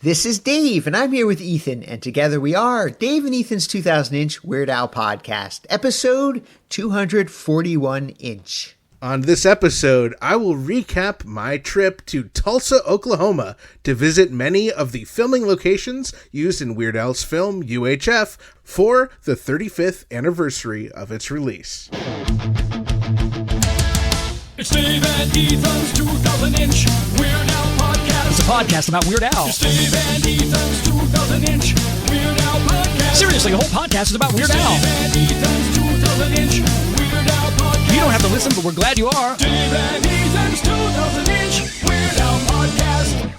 This is Dave, and I'm here with Ethan, and together we are Dave and Ethan's 2000-inch Weird Al podcast, episode 241-inch. On this episode, I will recap my trip to Tulsa, Oklahoma to visit many of the filming locations used in Weird Al's film UHF for the 35th anniversary of its release. It's Dave and Ethan's 2000-inch Weird Al podcast. It's a podcast about Weird Al. It's Dave and Ethan's 2000-inch Weird Al podcast. Seriously, the whole podcast is about Weird It's Al. Dave and Ethan's 2000-inch Weird Al podcast. You don't have to listen, but we're glad you are. Dave and Ethan's 2000-inch Weird Al podcast.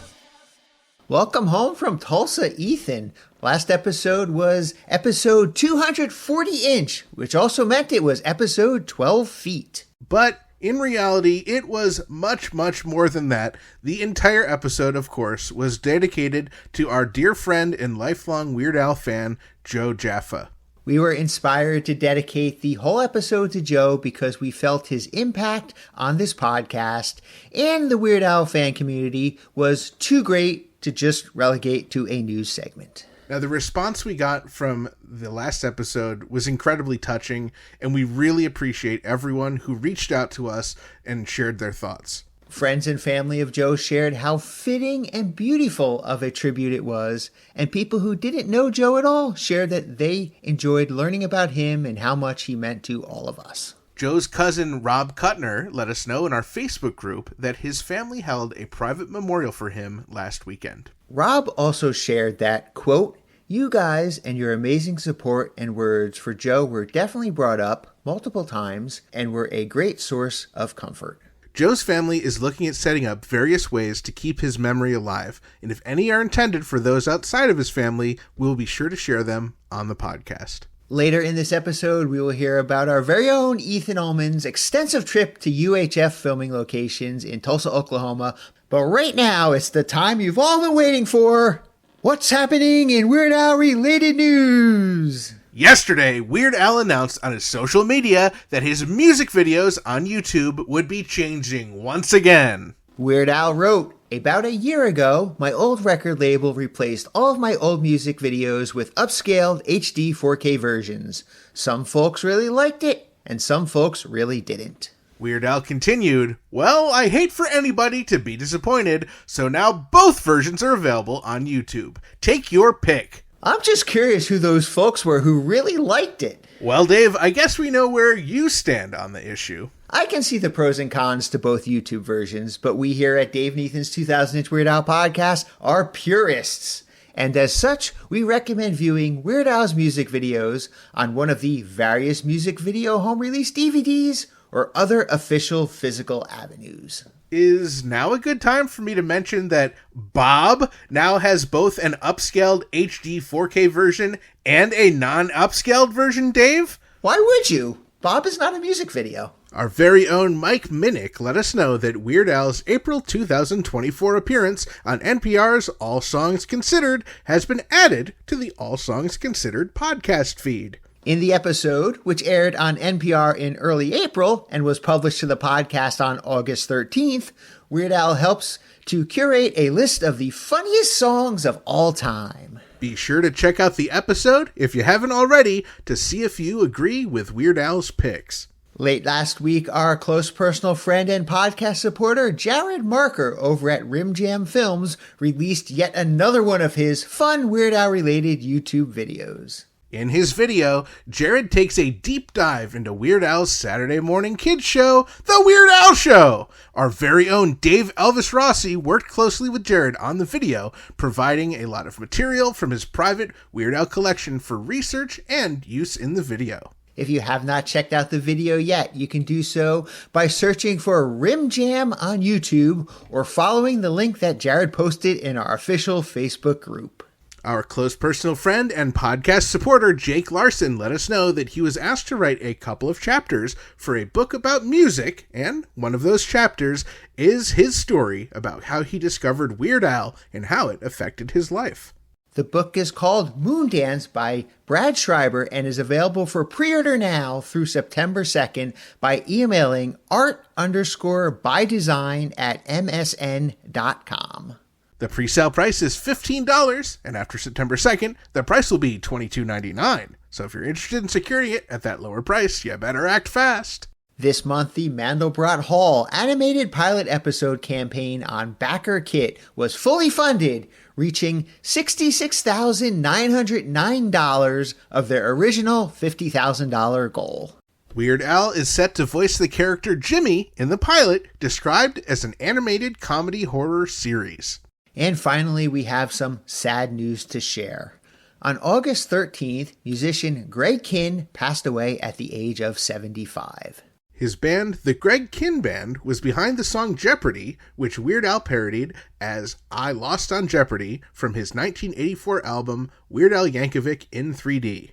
Welcome home from Tulsa, Ethan. Last episode was episode 240-inch, which also meant it was episode 12 feet. But in reality, it was much, much more than that. The entire episode, of course, was dedicated to our dear friend and lifelong Weird Al fan, Joe Jaffa. We were inspired to dedicate the whole episode to Joe because we felt his impact on this podcast and the Weird Al fan community was too great to just relegate to a news segment. Now, the response we got from the last episode was incredibly touching, and we really appreciate everyone who reached out to us and shared their thoughts. Friends and family of Joe shared how fitting and beautiful of a tribute it was, and people who didn't know Joe at all shared that they enjoyed learning about him and how much he meant to all of us. Joe's cousin Rob Kuttner let us know in our Facebook group that his family held a private memorial for him last weekend. Rob also shared that, quote, "You guys and your amazing support and words for Joe were definitely brought up multiple times and were a great source of comfort." Joe's family is looking at setting up various ways to keep his memory alive, and if any are intended for those outside of his family, we'll be sure to share them on the podcast. Later in this episode, we will hear about our very own Ethan Ullman's extensive trip to UHF filming locations in Tulsa, Oklahoma. But right now, it's the time you've all been waiting for. What's happening in Weird Al related news? Yesterday, Weird Al announced on his social media that his music videos on YouTube would be changing once again. Weird Al wrote, "About a year ago, my old record label replaced all of my old music videos with upscaled HD 4K versions. Some folks really liked it, and some folks really didn't." Weird Al continued, "Well, I hate for anybody to be disappointed, so now both versions are available on YouTube. Take your pick." I'm just curious who those folks were who really liked it. Well, Dave, I guess we know where you stand on the issue. I can see the pros and cons to both YouTube versions, but we here at Dave and Ethan's 2000-inch Weird Al podcast are purists. And as such, we recommend viewing Weird Al's music videos on one of the various music video home release DVDs or other official physical avenues. Is now a good time for me to mention that Bob now has both an upscaled HD 4K version and a non-upscaled version, Dave? Why would you? Bob is not a music video. Our very own Mike Minnick let us know that Weird Al's April 2024 appearance on NPR's All Songs Considered has been added to the All Songs Considered podcast feed. In the episode, which aired on NPR in early April and was published to the podcast on August 13th, Weird Al helps to curate a list of the funniest songs of all time. Be sure to check out the episode, if you haven't already, to see if you agree with Weird Al's picks. Late last week, our close personal friend and podcast supporter, Jared Marker over at Rim Jam Films, released yet another one of his fun Weird Al-related YouTube videos. In his video, Jared takes a deep dive into Weird Al's Saturday morning kids show, The Weird Al Show. Our very own Dave Elvis Rossi worked closely with Jared on the video, providing a lot of material from his private Weird Al collection for research and use in the video. If you have not checked out the video yet, you can do so by searching for Rim Jam on YouTube or following the link that Jared posted in our official Facebook group. Our close personal friend and podcast supporter Jake Larson let us know that he was asked to write a couple of chapters for a book about music, and one of those chapters is his story about how he discovered Weird Al and how it affected his life. The book is called Moondance by Brad Schreiber and is available for pre-order now through September 2nd by emailing art_bydesign@msn.com. The pre-sale price is $15, and after September 2nd, the price will be $22.99. So if you're interested in securing it at that lower price, you better act fast. This month, the Mandelbrot Hall animated pilot episode campaign on Backer Kit was fully funded, reaching $66,909 of their original $50,000 goal. Weird Al is set to voice the character Jimmy in the pilot, described as an animated comedy horror series. And finally, we have some sad news to share. On August 13th, musician Greg Kihn passed away at the age of 75. His band, the Greg Kihn Band, was behind the song Jeopardy, which Weird Al parodied as I Lost on Jeopardy from his 1984 album Weird Al Yankovic in 3D.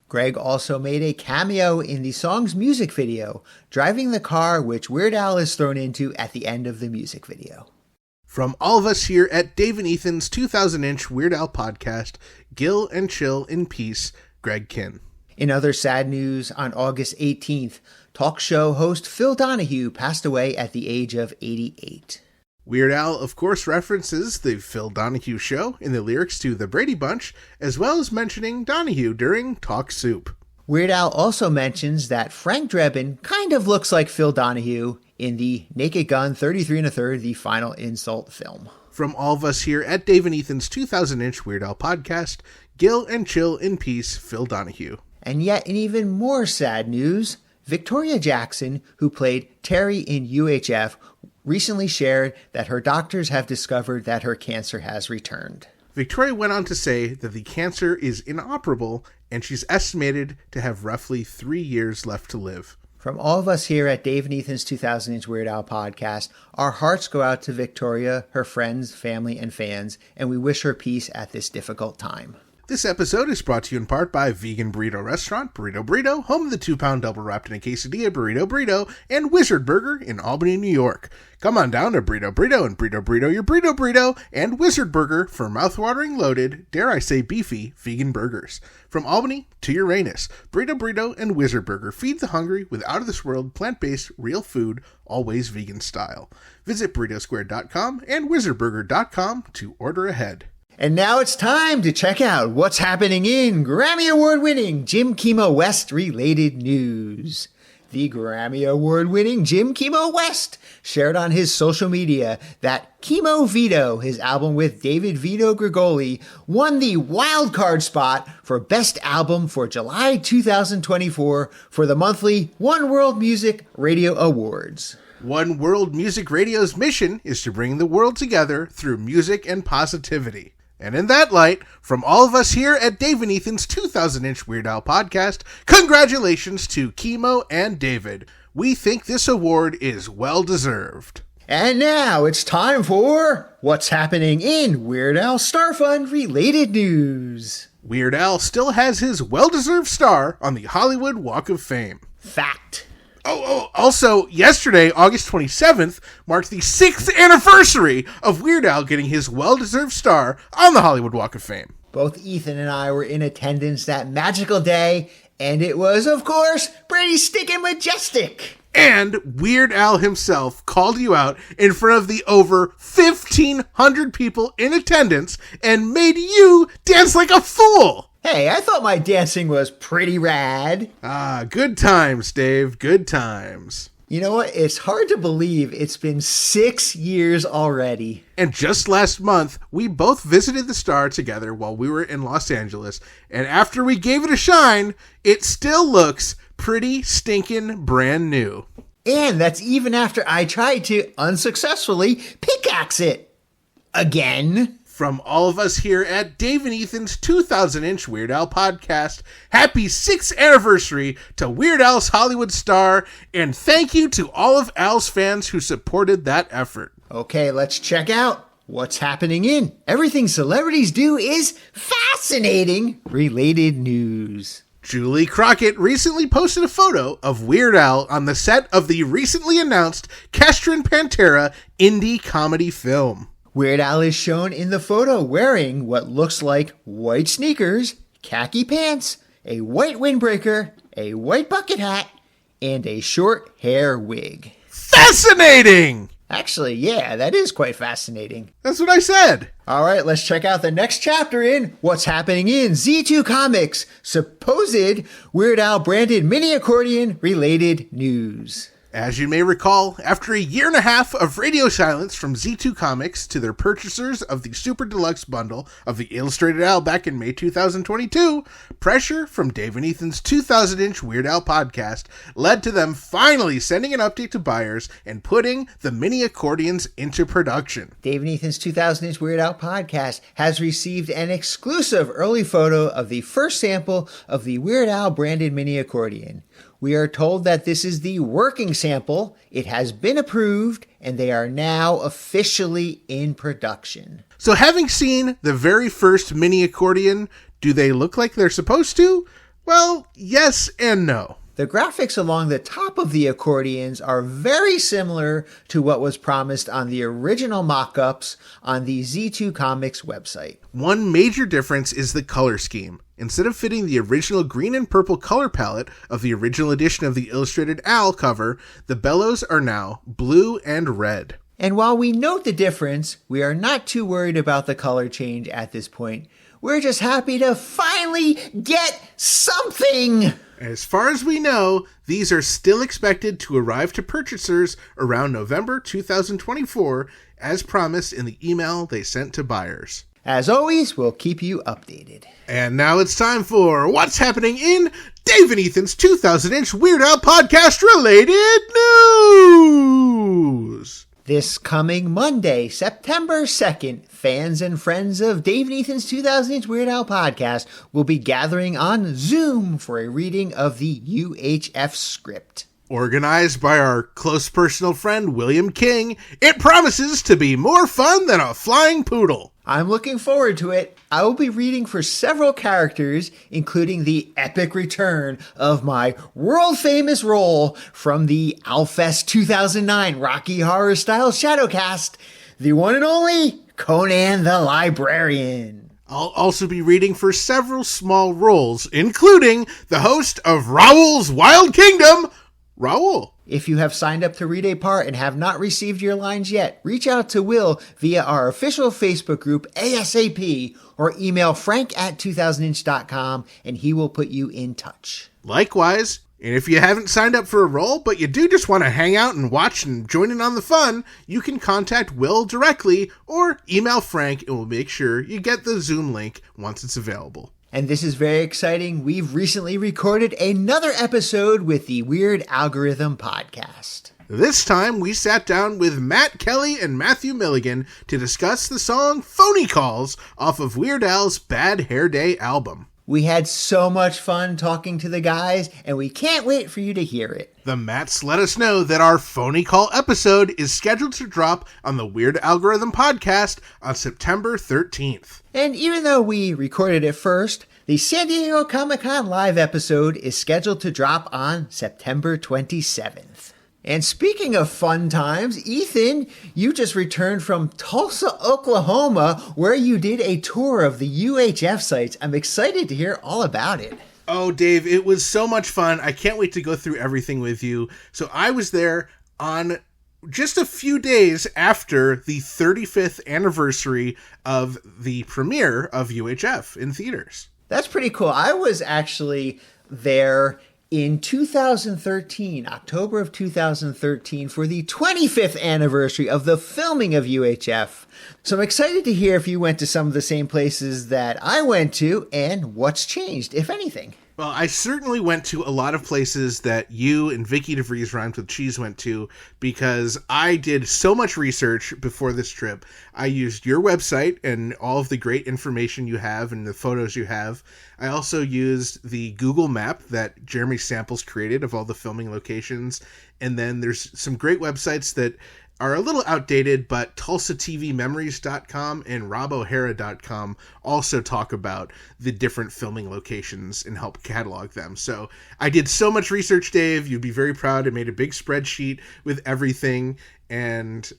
Greg also made a cameo in the song's music video, driving the car which Weird Al is thrown into at the end of the music video. From all of us here at Dave and Ethan's 2000-inch Weird Al podcast, Gill and Chill in Peace, Greg Kihn. In other sad news, on August 18th, talk show host Phil Donahue passed away at the age of 88. Weird Al, of course, references the Phil Donahue Show in the lyrics to The Brady Bunch, as well as mentioning Donahue during Talk Soup. Weird Al also mentions that Frank Drebin kind of looks like Phil Donahue in the Naked Gun 33 1/3, the Final Insult film. From all of us here at Dave and Ethan's 2000-inch Weird Al podcast, Gill and Chill in Peace, Phil Donahue. And yet, in even more sad news, Victoria Jackson, who played Terry in UHF, recently shared that her doctors have discovered that her cancer has returned. Victoria went on to say that the cancer is inoperable and she's estimated to have roughly 3 years left to live. From all of us here at Dave and Ethan's 2000-inch Weird Al podcast, our hearts go out to Victoria, her friends, family, and fans, and we wish her peace at this difficult time. This episode is brought to you in part by Vegan Burrito Restaurant, Burrito Burrito, home of the 2-pound double wrapped in a quesadilla Burrito Burrito, and Wizard Burger in Albany, New York. Come on down to Burrito Burrito and Burrito Burrito your Burrito Burrito and Wizard Burger for mouthwatering loaded, dare I say beefy, vegan burgers. From Albany to Uranus, Burrito Burrito and Wizard Burger feed the hungry with out-of-this-world, plant-based, real food, always vegan style. Visit burritosquare.com and wizardburger.com to order ahead. And now it's time to check out what's happening in Grammy Award-winning Jim Kimo West related news. The Grammy Award-winning Jim Kimo West shared on his social media that Kimo Vito, his album with David Vito Grigoli, won the wildcard spot for Best Album for July 2024 for the monthly One World Music Radio Awards. One World Music Radio's mission is to bring the world together through music and positivity. And in that light, from all of us here at Dave and Ethan's 2000-inch Weird Al podcast, congratulations to Kimo and David. We think this award is well-deserved. And now it's time for what's happening in Weird Al Star Fund related news. Weird Al still has his well-deserved star on the Hollywood Walk of Fame. Fact. Also, yesterday, August 27th, marked the 6th anniversary of Weird Al getting his well-deserved star on the Hollywood Walk of Fame. Both Ethan and I were in attendance that magical day, and it was, of course, pretty stinking majestic. And Weird Al himself called you out in front of the over 1,500 people in attendance and made you dance like a fool. Hey, I thought my dancing was pretty rad. Ah, good times, Dave. Good times. You know what? It's hard to believe it's been 6 years already. And just last month, we both visited the Star together while we were in Los Angeles. And after we gave it a shine, it still looks pretty stinking brand new. And that's even after I tried to unsuccessfully pickaxe it. Again. From all of us here at Dave and Ethan's 2000-inch Weird Al podcast, happy 6th anniversary to Weird Al's Hollywood star, and thank you to all of Al's fans who supported that effort. Okay, let's check out what's happening in Everything Celebrities Do is Fascinating related news. Julie Crockett recently posted a photo of Weird Al on the set of the recently announced Castron Pantera indie comedy film. Weird Al is shown in the photo wearing what looks like white sneakers, khaki pants, a white windbreaker, a white bucket hat, and a short hair wig. Fascinating! Actually, yeah, that is quite fascinating. That's what I said. All right, let's check out the next chapter in What's Happening in Z2 Comics, supposed Weird Al branded mini accordion related news. As you may recall, after a year and a half of radio silence from Z2 Comics to their purchasers of the Super Deluxe bundle of the Illustrated Al back in May 2022, pressure from Dave and Ethan's 2000-inch Weird Al podcast led to them finally sending an update to buyers and putting the mini accordions into production. Dave and Ethan's 2000-inch Weird Al podcast has received an exclusive early photo of the first sample of the Weird Al branded mini accordion. We are told that this is the working sample, it has been approved, and they are now officially in production. So having seen the very first mini accordion, do they look like they're supposed to? Well, yes and no. The graphics along the top of the accordions are very similar to what was promised on the original mock-ups on the Z2 Comics website. One major difference is the color scheme. Instead of fitting the original green and purple color palette of the original edition of the Illustrated Al cover, the bellows are now blue and red. And while we note the difference, we are not too worried about the color change at this point. We're just happy to finally get something! As far as we know, these are still expected to arrive to purchasers around November 2024, as promised in the email they sent to buyers. As always, we'll keep you updated. And now it's time for What's Happening in Dave and Ethan's 2000-inch Weird Al podcast related news. This coming Monday, September 2nd, fans and friends of Dave and Ethan's 2000-inch Weird Al podcast will be gathering on Zoom for a reading of the UHF script. Organized by our close personal friend William King, it promises to be more fun than a flying poodle. I'm looking forward to it. I will be reading for several characters, including the epic return of my world-famous role from the Alfest 2009 Rocky Horror Style Shadowcast, the one and only Conan the Librarian. I'll also be reading for several small roles, including the host of Raoul's Wild Kingdom, Raoul. If you have signed up to read a part and have not received your lines yet, reach out to Will via our official Facebook group ASAP or email frank@2000inch.com and he will put you in touch. Likewise, and if you haven't signed up for a role, but you do just want to hang out and watch and join in on the fun, you can contact Will directly or email Frank and we'll make sure you get the Zoom link once it's available. And this is very exciting. We've recently recorded another episode with the Weird Algorithm podcast. This time, we sat down with Matt Kelly and Matthew Milligan to discuss the song Phony Calls off of Weird Al's Bad Hair Day album. We had so much fun talking to the guys, and we can't wait for you to hear it. The Matts let us know that our Phony Call episode is scheduled to drop on the Weird Algorithm podcast on September 13th. And even though we recorded it first, the San Diego Comic-Con live episode is scheduled to drop on September 27th. And speaking of fun times, Ethan, you just returned from Tulsa, Oklahoma, where you did a tour of the UHF sites. I'm excited to hear all about it. Oh, Dave, it was so much fun. I can't wait to go through everything with you. So I was there on just a few days after the 35th anniversary of the premiere of UHF in theaters. That's pretty cool. I was actually there in 2013, October of 2013, for the 25th anniversary of the filming of UHF. So I'm excited to hear if you went to some of the same places that I went to and what's changed, if anything. Well, I certainly went to a lot of places that you and Vicky DeVries Rhymes with Cheese went to because I did so much research before this trip. I used your website and all of the great information you have and the photos you have. I also used the Google map that Jeremy Samples created of all the filming locations. And then there's some great websites that are a little outdated, but TulsaTVMemories.com and RobO'Hara.com also talk about the different filming locations and help catalog them. So I did so much research, Dave. You'd be very proud. I made a big spreadsheet with everything, and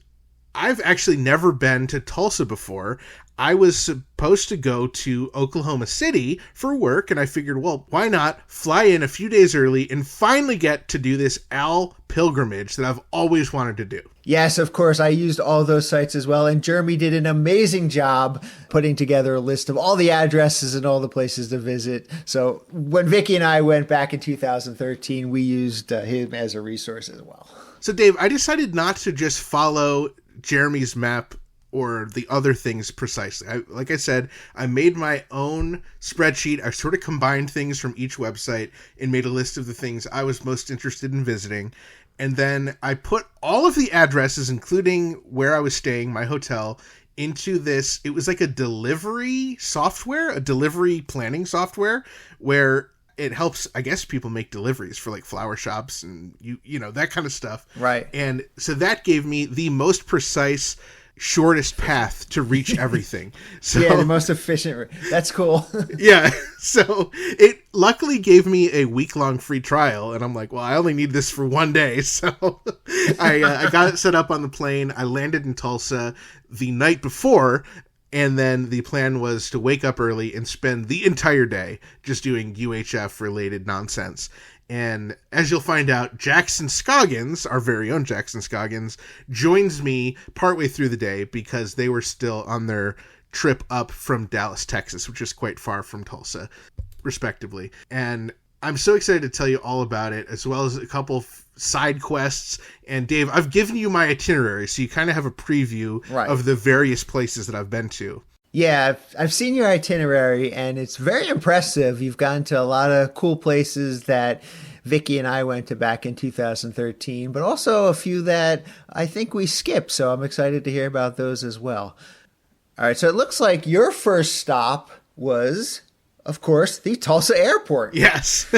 I've actually never been to Tulsa before. I was supposed to go to Oklahoma City for work, and I figured, well, why not fly in a few days early and finally get to do this Al pilgrimage that I've always wanted to do. Yes, of course. I used all those sites as well. And Jeremy did an amazing job putting together a list of all the addresses and all the places to visit. So when Vicky and I went back in 2013, we used him as a resource as well. So, Dave, I decided not to just follow Jeremy's map or the other things precisely. Like I said, I made my own spreadsheet. I sort of combined things from each website and made a list of the things I was most interested in visiting. And then I put all of the addresses, including where I was staying, my hotel, into this. It was like a delivery software, a delivery planning software, where it helps, I guess, people make deliveries for like flower shops and you know, that kind of stuff. Right. And so that gave me the most precise, shortest path to reach everything. So Yeah, the most efficient. That's cool. yeah. So it luckily gave me a week-long free trial, and I'm like, well, I only need this for one day. So I got it set up on the plane. I landed in Tulsa the night before, and then the plan was to wake up early and spend the entire day just doing UHF-related nonsense. And as you'll find out, Jackson Scoggins, our very own Jackson Scoggins, joins me partway through the day because they were still on their trip up from Dallas, Texas, which is quite far from Tulsa, respectively. And I'm so excited to tell you all about it, as well as a couple side quests. And Dave, I've given you my itinerary, so you kind of have a preview of the various places that I've been to. Yeah, I've seen your itinerary, and it's very impressive. You've gone to a lot of cool places that Vicky and I went to back in 2013, but also a few that I think we skipped. So I'm excited to hear about those as well. All right, so it looks like your first stop was, of course, the Tulsa airport. Yes.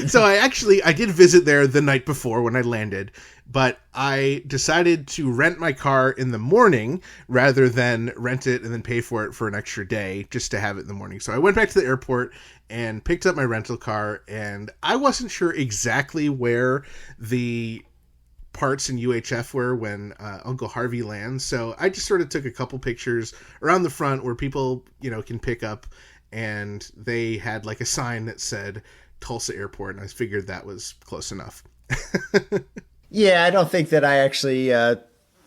So I did visit there the night before when I landed, but I decided to rent my car in the morning rather than rent it and then pay for it for an extra day just to have it in the morning. So I went back to the airport and picked up my rental car, and I wasn't sure exactly where the parts in UHF were when Uncle Harvey lands. So I just sort of took a couple pictures around the front where people, you know, can pick up, and they had like a sign that said Tulsa Airport, and I figured that was close enough. Yeah, I don't think that I actually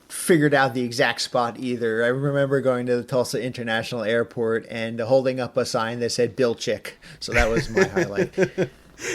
figured out the exact spot either. I remember going to the Tulsa International Airport and holding up a sign that said Bill Chick. So that was my highlight.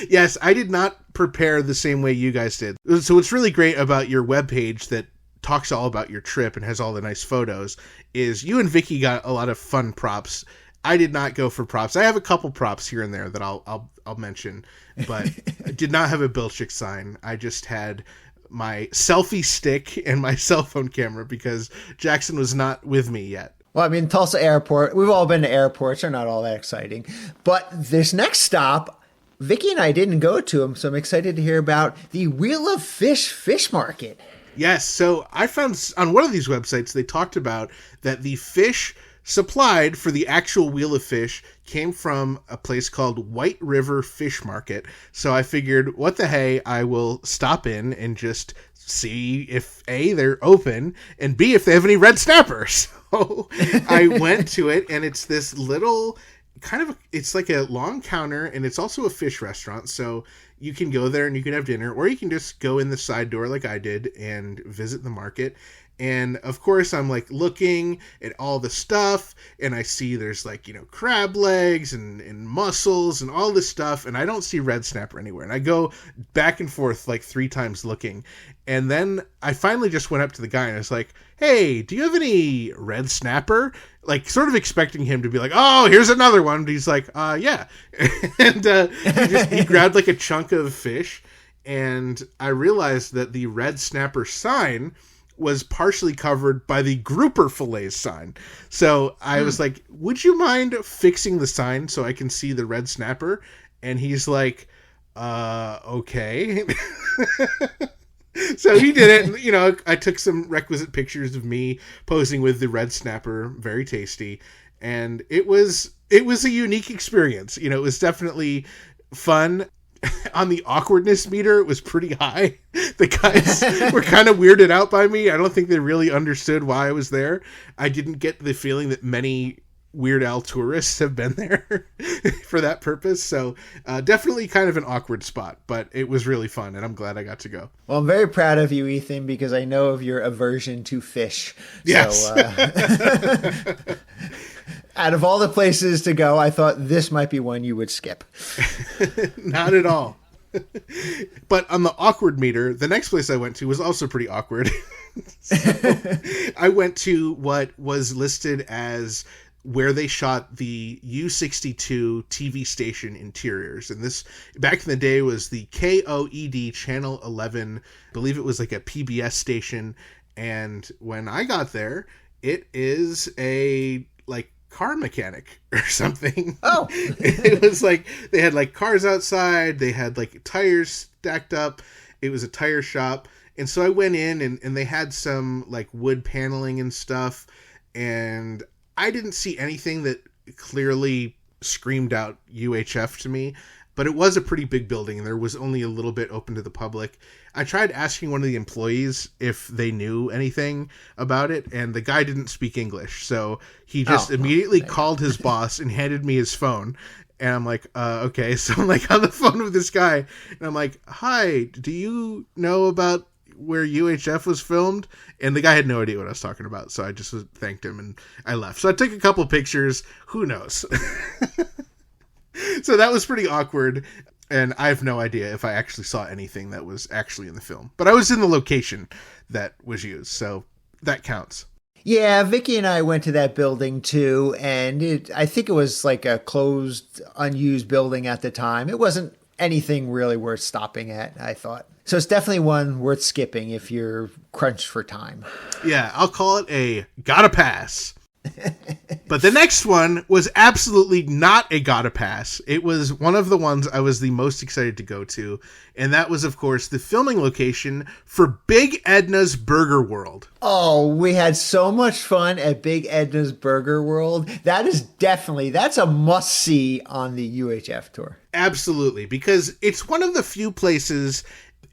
Yes, I did not prepare the same way you guys did. So what's really great about your webpage that talks all about your trip and has all the nice photos is you and Vicky got a lot of fun props. I did not go for props. I have a couple props here and there that I'll mention, but I did not have a Bill Chick sign. I just had my selfie stick and my cell phone camera because Jackson was not with me yet. Well, I mean, Tulsa Airport, we've all been to airports. They're not all that exciting. But this next stop, Vicky and I didn't go to them, so I'm excited to hear about the Wheel of Fish market. Yes, so I found on one of these websites, they talked about that the fish supplied for the actual Wheel of Fish came from a place called White River Fish Market. So I figured, what the hey, I will stop in and just see if A, they're open, and B, if they have any red snapper. So I went to it, and it's this little it's like a long counter, and it's also a fish restaurant. So you can go there and you can have dinner, or you can just go in the side door like I did and visit the market. And of course, I'm like looking at all the stuff, and I see there's like, you know, crab legs and mussels and all this stuff, and I don't see red snapper anywhere. And I go back and forth like 3 times looking. And then I finally just went up to the guy and I was like, hey, do you have any red snapper? Like, sort of expecting him to be like, oh, here's another one. But he's like, yeah. And he grabbed like a chunk of fish, and I realized that the red snapper sign was partially covered by the grouper fillets sign. So I was like, would you mind fixing the sign so I can see the red snapper? And he's like, okay. So he did it. And, you know, I took some requisite pictures of me posing with the red snapper, very tasty. And it was a unique experience. You know, it was definitely fun. on the awkwardness meter, it was pretty high. The guys were kind of weirded out by me. I don't think they really understood why I was there. I didn't get the feeling that many Weird Al tourists have been there for that purpose. So definitely kind of an awkward spot, but it was really fun, and I'm glad I got to go. Well, I'm very proud of you, Ethan, because I know of your aversion to fish. Yes. So, out of all the places to go, I thought this might be one you would skip. Not at all. But on the awkward meter, the next place I went to was also pretty awkward. So, I went to what was listed as where they shot the U62 TV station interiors. And this, back in the day, was the KOED Channel 11. I believe it was like a PBS station. And when I got there, it is a, like, car mechanic or something. Oh. It was like, they had, like, cars outside. They had, like, tires stacked up. It was a tire shop. And so I went in, and they had some, like, wood paneling and stuff. And I didn't see anything that clearly screamed out UHF to me, but it was a pretty big building and there was only a little bit open to the public. I tried asking one of the employees if they knew anything about it, and the guy didn't speak English. So he just immediately called his boss and handed me his phone. And I'm like, okay. So I'm like on the phone with this guy and I'm like, hi, do you know about where UHF was filmed? And the guy had no idea what I was talking about, so I just thanked him and I left. So I took a couple pictures. Who knows? So that was pretty awkward, and I have no idea if I actually saw anything that was actually in the film, but I was in the location that was used, so that counts. Yeah, Vicky and I went to that building too, and I think it was like a closed, unused building at the time. It wasn't anything really worth stopping at, I thought. So it's definitely one worth skipping if you're crunched for time. Yeah, I'll call it a gotta pass. But the next one was absolutely not a gotta pass. It was one of the ones I was the most excited to go to, and that was, of course, the filming location for Big Edna's Burger World. Oh, we had so much fun at Big Edna's Burger World. That's a must-see on the UHF tour. Absolutely, because it's one of the few places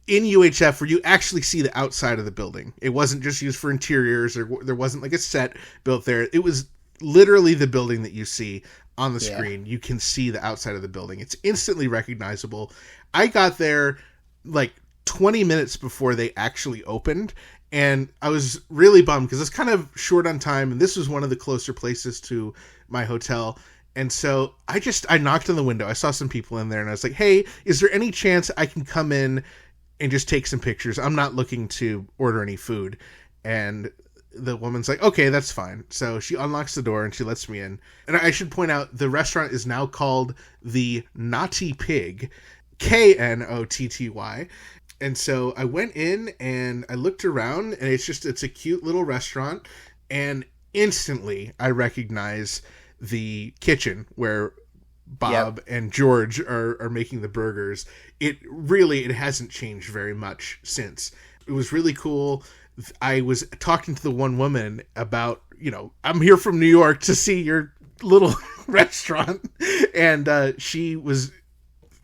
in UHF where you actually see the outside of the building. It wasn't just used for interiors, or there wasn't like a set built there. It was literally the building that you see on the screen. You can see the outside of the building. It's instantly recognizable. I got there like 20 minutes before they actually opened, and I was really bummed because it's kind of short on time, and this was one of the closer places to my hotel. And so I knocked on the window. I saw some people in there, and I was like, hey, is there any chance I can come in and just take some pictures? I'm not looking to order any food. And the woman's like, okay, that's fine. So she unlocks the door and she lets me in. And I should point out, the restaurant is now called the Knotty Pig, Knotty. And so I went in and I looked around, and it's a cute little restaurant. And instantly I recognize the kitchen where Bob and George are making the burgers. It hasn't changed very much since. It was really cool. I was talking to the one woman about, I'm here from New York to see your little restaurant. And she was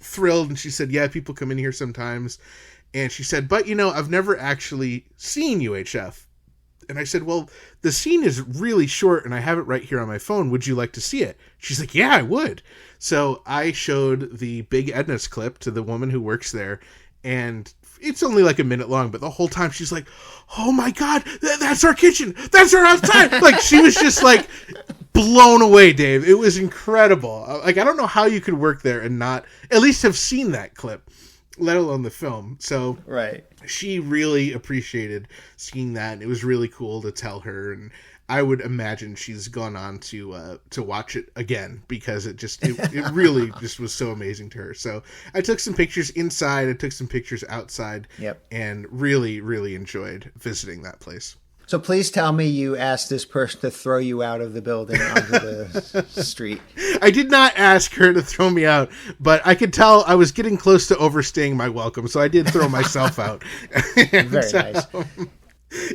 thrilled, and she said, yeah, people come in here sometimes. And she said, but I've never actually seen UHF. And I said, well, the scene is really short and I have it right here on my phone. Would you like to see it? She's like, yeah, I would. So I showed the Big Edna's clip to the woman who works there, and it's only like a minute long, but the whole time she's like, oh my God, that's our kitchen. That's our outside. Like, she was just like blown away, Dave. It was incredible. Like, I don't know how you could work there and not at least have seen that clip, let alone the film. So right. She really appreciated seeing that, and it was really cool to tell her, and I would imagine she's gone on to watch it again, because it really just was so amazing to her. So I took some pictures inside, I took some pictures outside, and really, really enjoyed visiting that place. So please tell me you asked this person to throw you out of the building onto the street. I did not ask her to throw me out, but I could tell I was getting close to overstaying my welcome, so I did throw myself out. Very nice.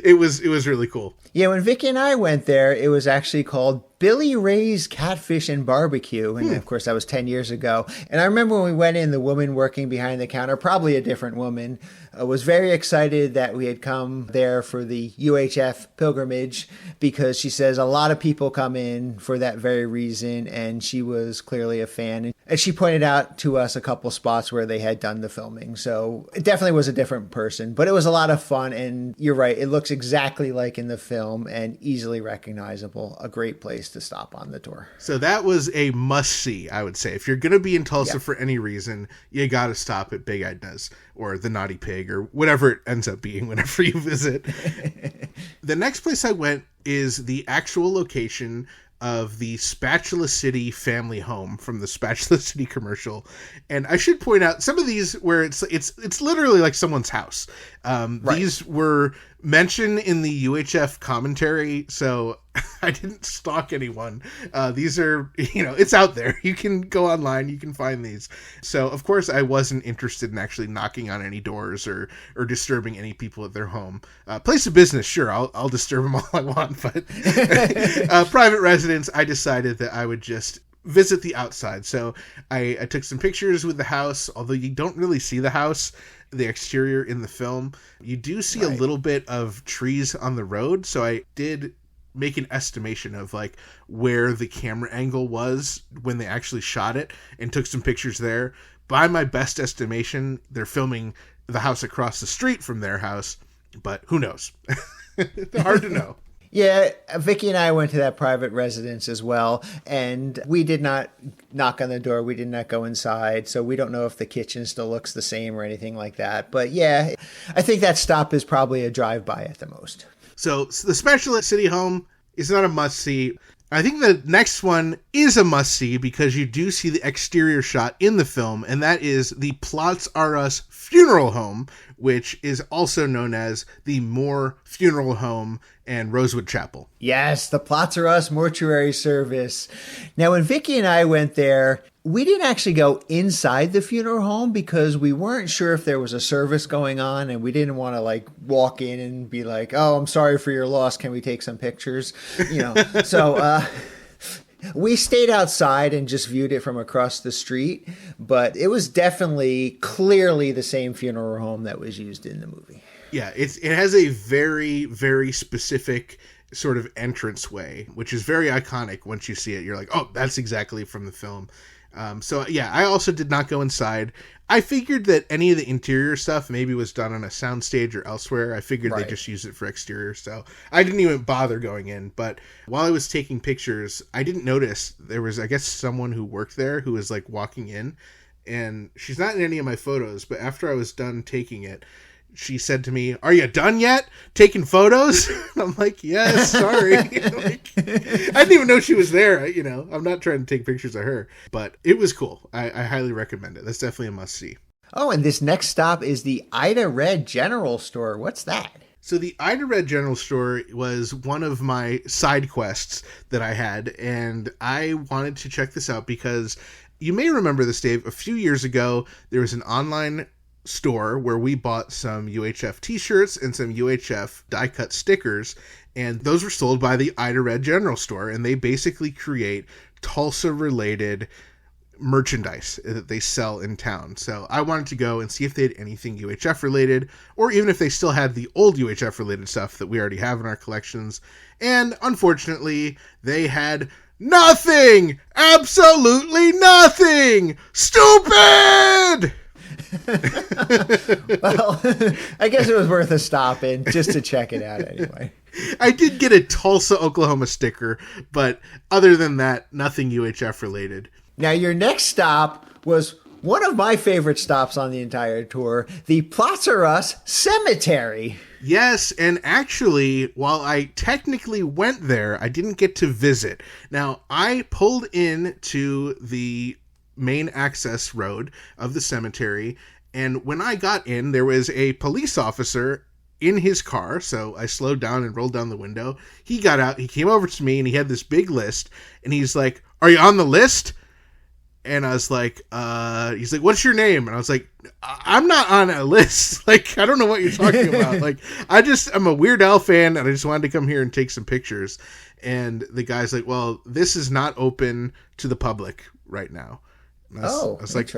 It was really cool. Yeah, when Vicky and I went there, it was actually called Billy Ray's Catfish and Barbecue. And of course, that was 10 years ago. And I remember when we went in, the woman working behind the counter, probably a different woman, was very excited that we had come there for the UHF pilgrimage, because she says a lot of people come in for that very reason. And she was clearly a fan. And she pointed out to us a couple spots where they had done the filming. So it definitely was a different person, but it was a lot of fun. And you're right, it looks exactly like in the film and easily recognizable. A great place to stop on the tour. So that was a must-see, I would say. If you're going to be in Tulsa for any reason, you got to stop at Big Edna's or the Naughty Pig or whatever it ends up being whenever you visit. The next place I went is the actual location of the Spatula City family home from the Spatula City commercial. And I should point out some of these where it's literally like someone's house. These were mentioned in the UHF commentary, so I didn't stalk anyone. These are, it's out there. You can go online, you can find these. So of course I wasn't interested in actually knocking on any doors or disturbing any people at their home. Place of business, sure, I'll disturb them all I want, but private residence, I decided that I would just visit the outside. So I took some pictures with the house, although you don't really see the house, the exterior in the film. You do see a little bit of trees on the road, so I did make an estimation of like where the camera angle was when they actually shot it and took some pictures there. By my best estimation, they're filming the house across the street from their house, but who knows? Hard to know. Yeah, Vicky and I went to that private residence as well, and we did not knock on the door. We did not go inside, so we don't know if the kitchen still looks the same or anything like that. But yeah, I think that stop is probably a drive-by at the most. So the Spatula City home is not a must-see. I think the next one is a must-see because you do see the exterior shot in the film, and that is the Plots R Us funeral home, which is also known as the Moore Funeral Home and Rosewood Chapel. Yes, the Plots R Us mortuary service. Now, when Vicky and I went there, we didn't actually go inside the funeral home because we weren't sure if there was a service going on, and we didn't want to like walk in and be like, "Oh, I'm sorry for your loss. Can we take some pictures?" So we stayed outside and just viewed it from across the street, but it was definitely clearly the same funeral home that was used in the movie. Yeah, it has a very, very specific sort of entranceway, which is very iconic. Once you see it, you're like, oh, that's exactly from the film. So yeah, I also did not go inside. I figured that any of the interior stuff maybe was done on a soundstage or elsewhere. I figured they just used it for exterior, so I didn't even bother going in. But while I was taking pictures, I didn't notice there was, I guess, someone who worked there who was like walking in, and she's not in any of my photos, but after I was done taking it, she said to me, "Are you done yet? Taking photos?" And I'm like, "Yes, sorry." I didn't even know she was there. I'm not trying to take pictures of her, but it was cool. I highly recommend it. That's definitely a must-see. Oh, and this next stop is the Ida Red General Store. What's that? So the Ida Red General Store was one of my side quests that I had, and I wanted to check this out because you may remember this, Dave. A few years ago, there was an online store where we bought some UHF t-shirts and some UHF die-cut stickers, and those were sold by the Ida Red General Store, and they basically create Tulsa-related merchandise that they sell in town. So I wanted to go and see if they had anything UHF related, or even if they still had the old UHF related stuff that we already have in our collections, and unfortunately they had nothing! Absolutely nothing! Stupid! Well, I guess it was worth a stop in just to check it out anyway. I did get a Tulsa, Oklahoma sticker, but other than that, nothing UHF related. Now, your next stop was one of my favorite stops on the entire tour, the Plots R Us Cemetery. Yes, and actually, while I technically went there, I didn't get to visit. Now, I pulled in to the main access road of the cemetery, and when I got in, there was a police officer in his car, so I slowed down and rolled down the window. He got out, he came over to me, and he had this big list, and he's like, "Are you on the list?" And I was like, he's like, what's your name? And I was like, I'm not on a list. Like, I don't know what you're talking about. Like, I'm a Weird Al fan, and I just wanted to come here and take some pictures. And the guy's like, well, this is not open to the public right now. I was like,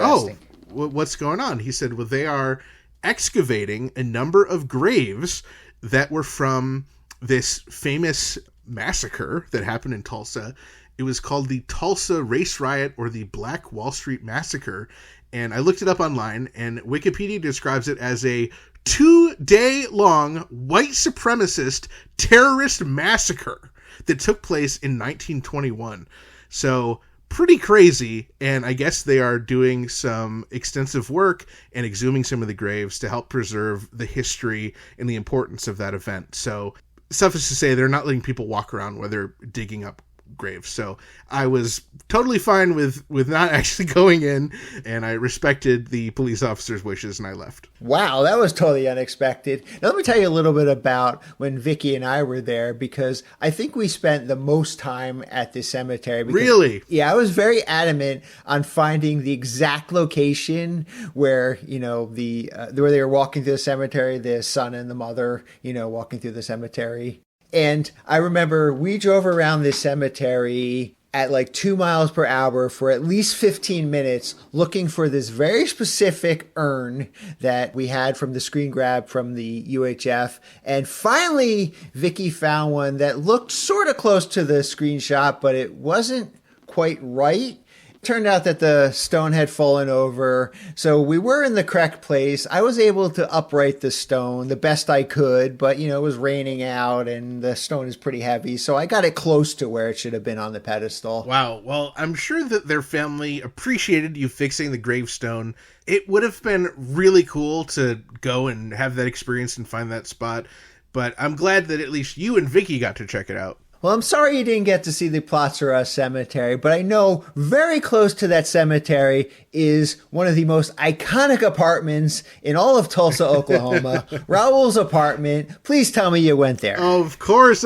what's going on? He said, well, they are excavating a number of graves that were from this famous massacre that happened in Tulsa. It was called the Tulsa Race Riot or the Black Wall Street Massacre. And I looked it up online, and Wikipedia describes it as a 2-day long white supremacist terrorist massacre that took place in 1921. So pretty crazy. And I guess they are doing some extensive work and exhuming some of the graves to help preserve the history and the importance of that event. So suffice to say, they're not letting people walk around where they're digging up graves. So I was totally fine with not actually going in, and I respected the police officer's wishes, and I left. Wow, that was totally unexpected. Now let me tell you a little bit about when Vicky and I were there, because I think we spent the most time at the cemetery. Because, really? Yeah, I was very adamant on finding the exact location where, where they were walking through the cemetery, the son and the mother, walking through the cemetery. And I remember we drove around this cemetery at like 2 miles per hour for at least 15 minutes looking for this very specific urn that we had from the screen grab from the UHF. And finally, Vicky found one that looked sort of close to the screenshot, but it wasn't quite right. Turned out that the stone had fallen over, so we were in the correct place. I was able to upright the stone the best I could, but it was raining out and the stone is pretty heavy, so I got it close to where it should have been on the pedestal. Wow. Well, I'm sure that their family appreciated you fixing the gravestone. It would have been really cool to go and have that experience and find that spot, but I'm glad that at least you and Vicky got to check it out. Well, I'm sorry you didn't get to see the Platzera Cemetery, but I know very close to that cemetery is one of the most iconic apartments in all of Tulsa, Oklahoma, Raul's apartment. Please tell me you went there. Of course.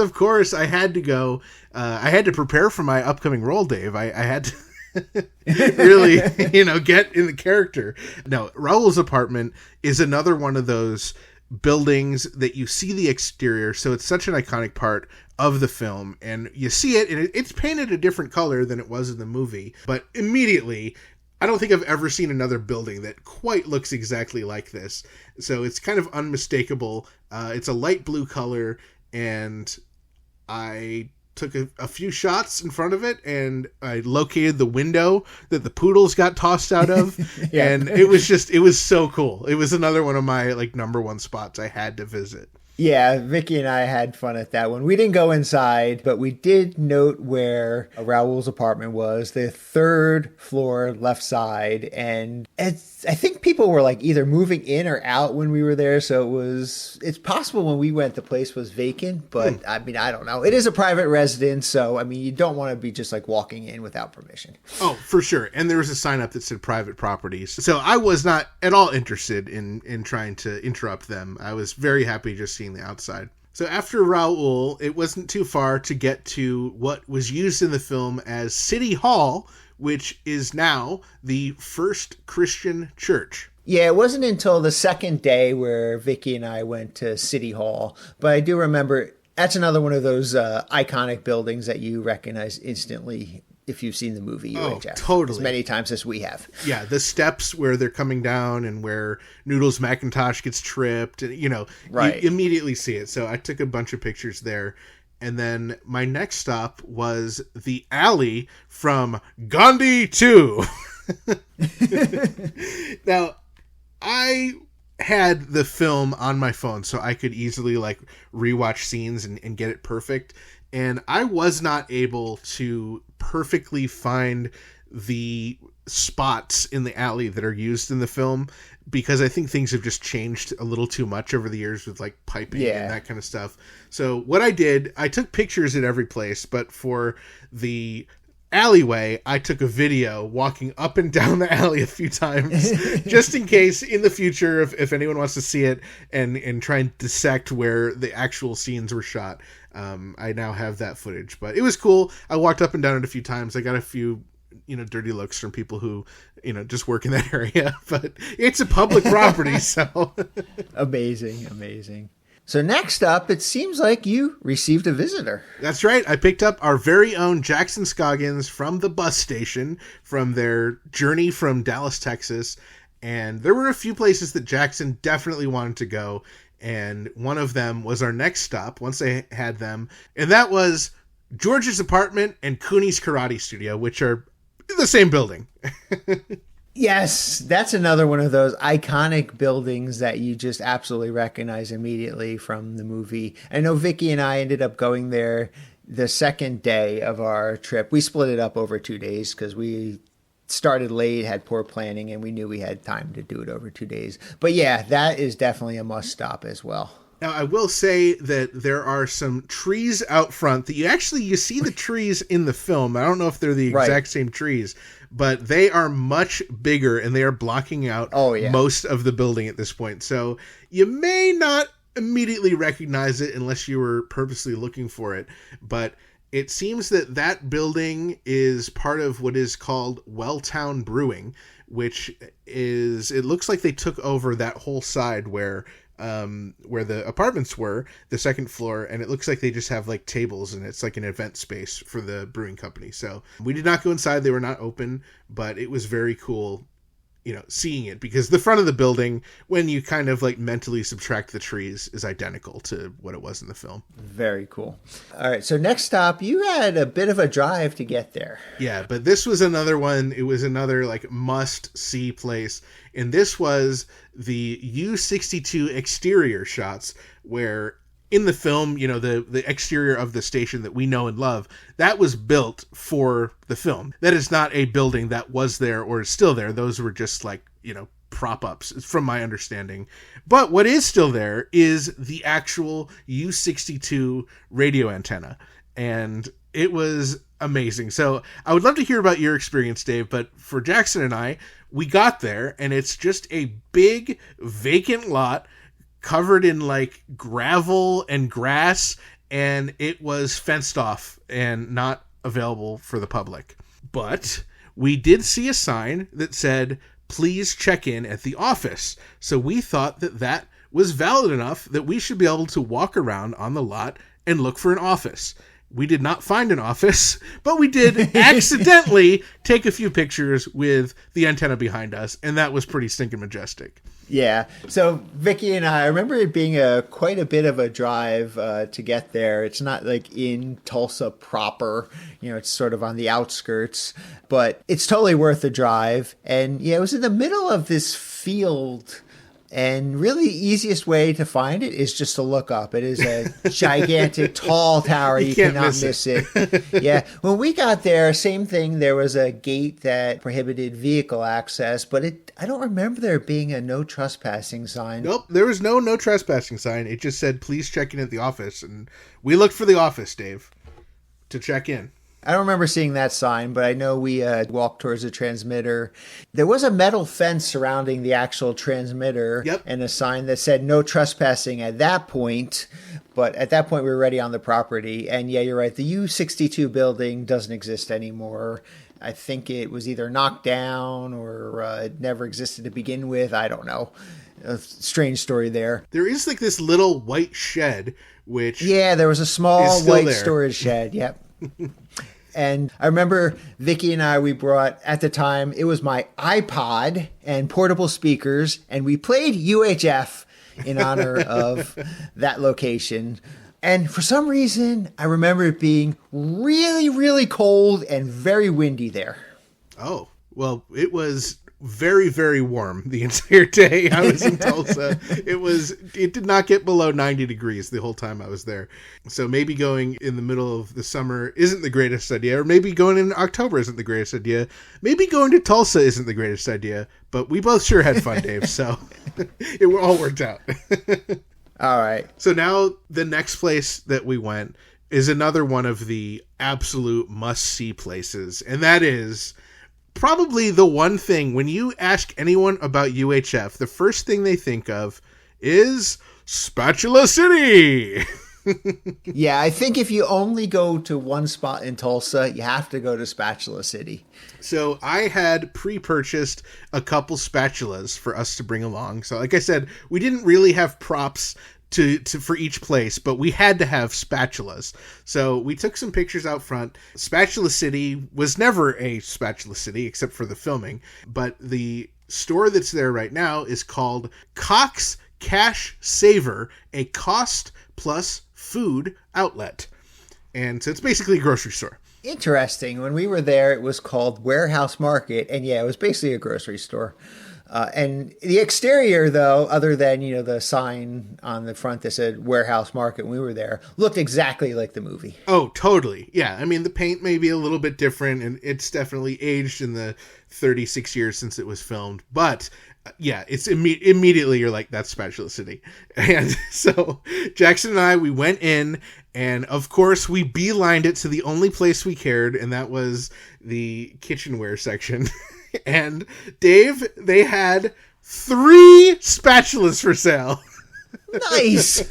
I had to go. I had to prepare for my upcoming role, Dave. I had to really, get in the character. No, Raul's apartment is another one of those buildings that you see the exterior, so it's such an iconic part of the film, and you see it, and it's painted a different color than it was in the movie, but immediately, I don't think I've ever seen another building that quite looks exactly like this, so it's kind of unmistakable. It's a light blue color, and I took a few shots in front of it, and I located the window that the poodles got tossed out of. Yeah. And it was so cool. It was another one of my number one spots I had to visit. Yeah, Vicky and I had fun at that one. We didn't go inside, but we did note where Raul's apartment was, the 3rd floor left side. And I think people were either moving in or out when we were there. So it's possible when we went, the place was vacant, but I don't know. It is a private residence. So, you don't want to be just walking in without permission. Oh, for sure. And there was a sign up that said private properties. So I was not at all interested in trying to interrupt them. I was very happy just seeing the outside. So after Raul, it wasn't too far to get to what was used in the film as City Hall, which is now the First Christian Church. Yeah, it wasn't until the second day where Vicky and I went to City Hall, but I do remember that's another one of those iconic buildings that you recognize instantly if you've seen the movie UHF. Totally. As many times as we have. Yeah, the steps where they're coming down and where Noodles McIntosh gets tripped, and right. You immediately see it. So I took a bunch of pictures there. And then my next stop was the alley from Gandhi 2. Now, I had the film on my phone so I could easily rewatch scenes and get it perfect. And I was not able to perfectly find the spots in the alley that are used in the film, because I think things have just changed a little too much over the years with piping and that kind of stuff. So what I did, I took pictures at every place, but for the alleyway, I took a video walking up and down the alley a few times, just in case in the future, if anyone wants to see it and try and dissect where the actual scenes were shot. I now have that footage, but it was cool. I walked up and down it a few times. I got a few dirty looks from people who, just work in that area. But it's a public property, so. Amazing. So next up, it seems like you received a visitor. That's right. I picked up our very own Jackson Scoggins from the bus station from their journey from Dallas, Texas. And there were a few places that Jackson definitely wanted to go. And one of them was our next stop once they had them. And that was George's apartment and Cooney's Karate Studio, which are in the same building. Yes, that's another one of those iconic buildings that you just absolutely recognize immediately from the movie. I know Vicky and I ended up going there the second day of our trip. We split it up over 2 days because we started late, had poor planning, and we knew we had time to do it over 2 days. But yeah, that is definitely a must stop as well. Now, I will say that there are some trees out front that you see the trees in the film. I don't know if they're the exact same trees, but they are much bigger and they are blocking out most of the building at this point. So you may not immediately recognize it unless you were purposely looking for it. But it seems that building is part of what is called Welltown Brewing, which is, it looks like they took over that whole side where the apartments were, the second floor, and it looks like they just have like tables and it's like an event space for the brewing company. So we did not go inside. They were not open, but it was very cool, seeing it, because the front of the building, when you kind of like mentally subtract the trees, is identical to what it was in the film. Very cool. All right. So next stop, you had a bit of a drive to get there. Yeah, but this was another one. It was another like must see place. And this was the U-62 exterior shots, where in the film, the exterior of the station that we know and love, that was built for the film. That is not a building that was there or is still there. Those were just like, prop ups from my understanding. But what is still there is the actual U-62 radio antenna. And it was amazing. So I would love to hear about your experience, Dave, but for Jackson and I, we got there and it's just a big vacant lot covered in like gravel and grass, and it was fenced off and not available for the public. But we did see a sign that said, "Please check in at the office." So we thought that was valid enough that we should be able to walk around on the lot and look for an office. We did not find an office, but we did accidentally take a few pictures with the antenna behind us, and that was pretty stinking majestic. Yeah. So Vicky and I remember it being quite a bit of a drive to get there. It's not like in Tulsa proper, it's sort of on the outskirts, but it's totally worth the drive. And yeah, it was in the middle of this field. And really the easiest way to find it is just to look up. It is a gigantic, tall tower. You cannot miss it. Yeah. When we got there, same thing. There was a gate that prohibited vehicle access, but I don't remember there being a no trespassing sign. Nope. There was no trespassing sign. It just said, "Please check in at the office." And we looked for the office, Dave, to check in. I don't remember seeing that sign, but I know we walked towards the transmitter. There was a metal fence surrounding the actual transmitter. Yep. And a sign that said no trespassing at that point. But at that point, we were already on the property. And yeah, you're right. The U-62 building doesn't exist anymore. I think it was either knocked down or it never existed to begin with. I don't know. A strange story there. There is like this little white shed, which... Yeah, there was a small white storage shed. Yep. And I remember Vicky and I, we brought, at the time, it was my iPod and portable speakers, and we played UHF in honor of that location. And for some reason, I remember it being really, really cold and very windy there. Oh, well, it was very, very warm the entire day I was in Tulsa. It did not get below 90 degrees the whole time I was there. So maybe going in the middle of the summer isn't the greatest idea, or maybe going in October isn't the greatest idea. Maybe going to Tulsa isn't the greatest idea, but we both sure had fun, Dave, so it all worked out. All right. So now the next place that we went is another one of the absolute must-see places, and that is probably the one thing, when you ask anyone about UHF, the first thing they think of is Spatula City. Yeah, I think if you only go to one spot in Tulsa, you have to go to Spatula City. So I had pre-purchased a couple spatulas for us to bring along. So like I said, we didn't really have props to for each place, but we had to have spatulas. So we took some pictures out front. Spatula City was never a Spatula City except for the filming, but the store that's there right now is called Cox Cash Saver, a cost plus food outlet. And so it's basically a grocery store. Interesting. When we were there, it was called Warehouse Market, and yeah, it was basically a grocery store. And the exterior, though, other than, the sign on the front that said Warehouse Market when we were there, looked exactly like the movie. Oh, totally. Yeah, I mean, the paint may be a little bit different, and it's definitely aged in the 36 years since it was filmed. But, yeah, it's immediately you're like, that's Spatula City. And so Jackson and I, we went in, and of course, we beelined it to the only place we cared, and that was the kitchenware section. And Dave, they had 3 spatulas for sale. Nice.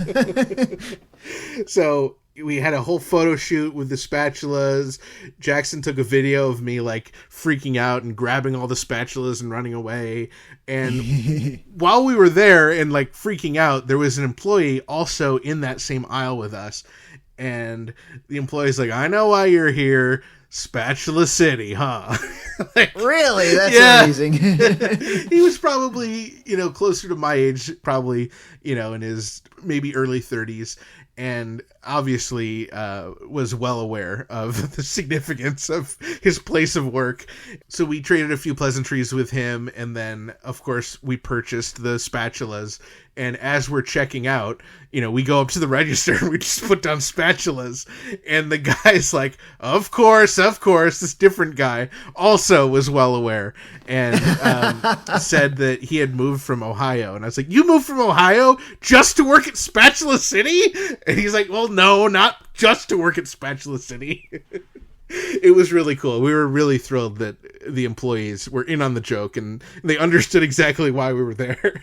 So we had a whole photo shoot with the spatulas. Jackson took a video of me like freaking out and grabbing all the spatulas and running away. And while we were there and like freaking out, there was an employee also in that same aisle with us. And the employee's like, I know why you're here. Spatula City, huh? Like, really? That's amazing. He was probably, closer to my age, probably, in his maybe early 30s. And obviously was well aware of the significance of his place of work. So we traded a few pleasantries with him. And then, of course, we purchased the spatulas. And as we're checking out, we go up to the register and we just put down spatulas. And the guy's like, of course, this different guy also was well aware and said that he had moved from Ohio. And I was like, you moved from Ohio just to work at Spatula City? And he's like, well, no, not just to work at Spatula City. It was really cool. We were really thrilled that the employees were in on the joke and they understood exactly why we were there.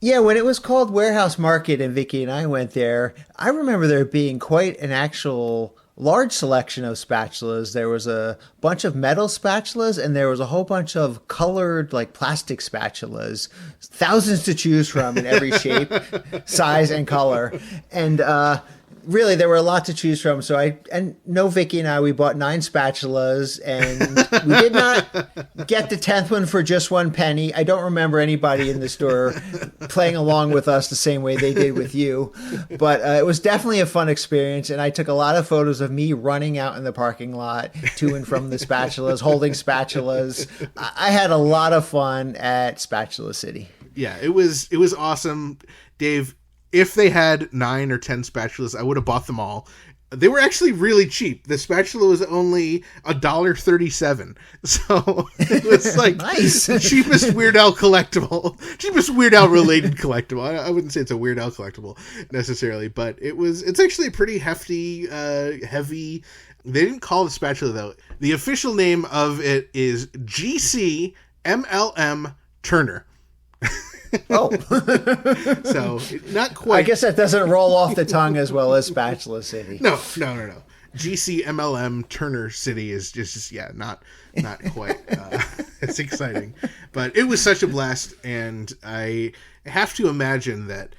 Yeah, when it was called Warehouse Market and Vicky and I went there, I remember there being quite an actual large selection of spatulas. There was a bunch of metal spatulas and there was a whole bunch of colored like plastic spatulas, thousands to choose from in every shape, size, and color. And really, there were a lot to choose from. So Vicky and I, we bought 9 spatulas, and we did not get the 10th one for just 1 penny. I don't remember anybody in the store playing along with us the same way they did with you. But it was definitely a fun experience, and I took a lot of photos of me running out in the parking lot to and from the spatulas, holding spatulas. I had a lot of fun at Spatula City. Yeah, it was awesome, Dave. If they had 9 or 10 spatulas, I would have bought them all. They were actually really cheap. The spatula was only $1.37. So it was like nice. The cheapest Weird Al collectible. Cheapest Weird Al related collectible. I wouldn't say it's a Weird Al collectible necessarily, but it's actually a pretty hefty, heavy. They didn't call it a spatula though. The official name of it is GC MLM Turner. Oh. So, not quite. I guess that doesn't roll off the tongue as well as Spatula City. No. GCMLM Turner City is just not quite as exciting. But it was such a blast, and I have to imagine that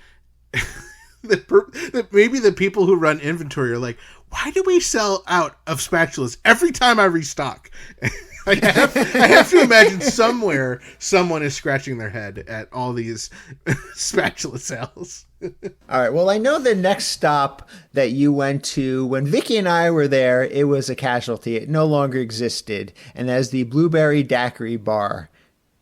that maybe the people who run inventory are like, why do we sell out of spatulas every time I restock? I have to imagine somewhere someone is scratching their head at all these spatula sales. All right. Well, I know the next stop that you went to when Vicky and I were there, it was a casualty. It no longer existed. And that's the Blueberry Daiquiri Bar.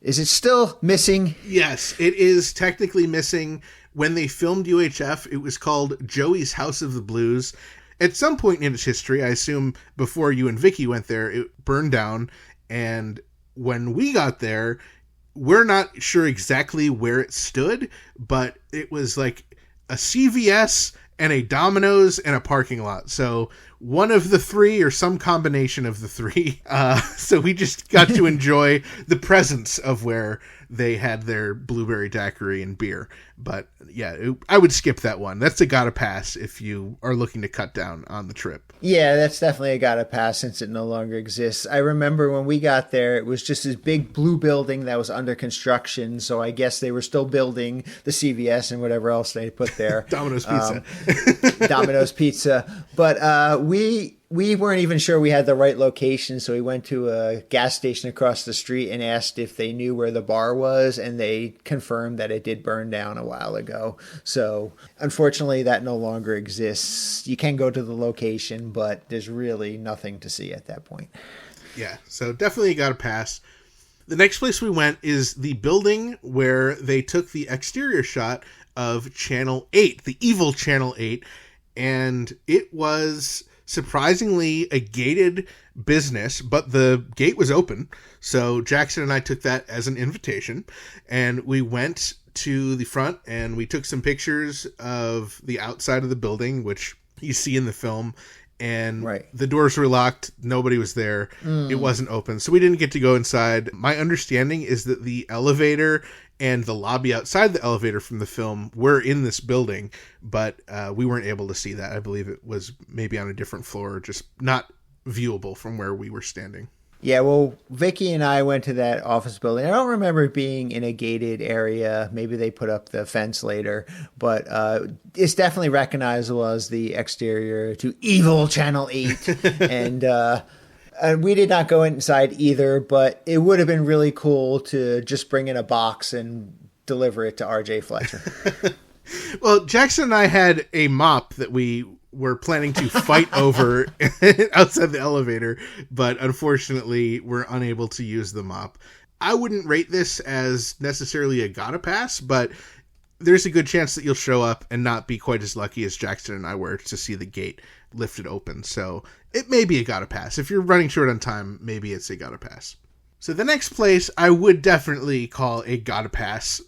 Is it still missing? Yes, it is technically missing. When they filmed UHF, it was called Joey's House of the Blues. At some point in its history, I assume before you and Vicky went there, it burned down. And when we got there, we're not sure exactly where it stood, but it was like a CVS and a Domino's and a parking lot. So one of the three or some combination of the three. So we just got to enjoy the presence of where they had their blueberry daiquiri and beer. But yeah, I would skip that one. That's a gotta pass if you are looking to cut down on the trip. Yeah, that's definitely a gotta pass since it no longer exists. I remember when we got there, it was just this big blue building that was under construction. So I guess they were still building the CVS and whatever else they put there. Domino's Pizza. Domino's Pizza. But we weren't even sure we had the right location, so we went to a gas station across the street and asked if they knew where the bar was, and they confirmed that it did burn down a while ago. So unfortunately, that no longer exists. You can go to the location, but there's really nothing to see at that point. Yeah, so definitely got to pass. The next place we went is the building where they took the exterior shot of Channel 8, the evil Channel 8, and it was surprisingly a gated business, but the gate was open. So Jackson and I took that as an invitation, and we went to the front and we took some pictures of the outside of the building, which you see in the film. And right. The doors were locked. Nobody was there. It wasn't open. So we didn't get to go inside. My understanding is that the elevator and the lobby outside the elevator from the film were in this building, but we weren't able to see that. I believe it was maybe on a different floor, just not viewable from where we were standing. Yeah, well, Vicky and I went to that office building. I don't remember it being in a gated area. Maybe they put up the fence later, but it's definitely recognizable as the exterior to evil Channel 8. And we did not go inside either, but it would have been really cool to just bring in a box and deliver it to RJ Fletcher. Well, Jackson and I had a mop that we were planning to fight over outside the elevator, but unfortunately we're unable to use the mop. I wouldn't rate this as necessarily a gotta pass, but there's a good chance that you'll show up and not be quite as lucky as Jackson and I were to see the gate lifted open. So it may be a gotta pass. If you're running short on time, maybe it's a gotta pass. So the next place I would definitely call a gotta pass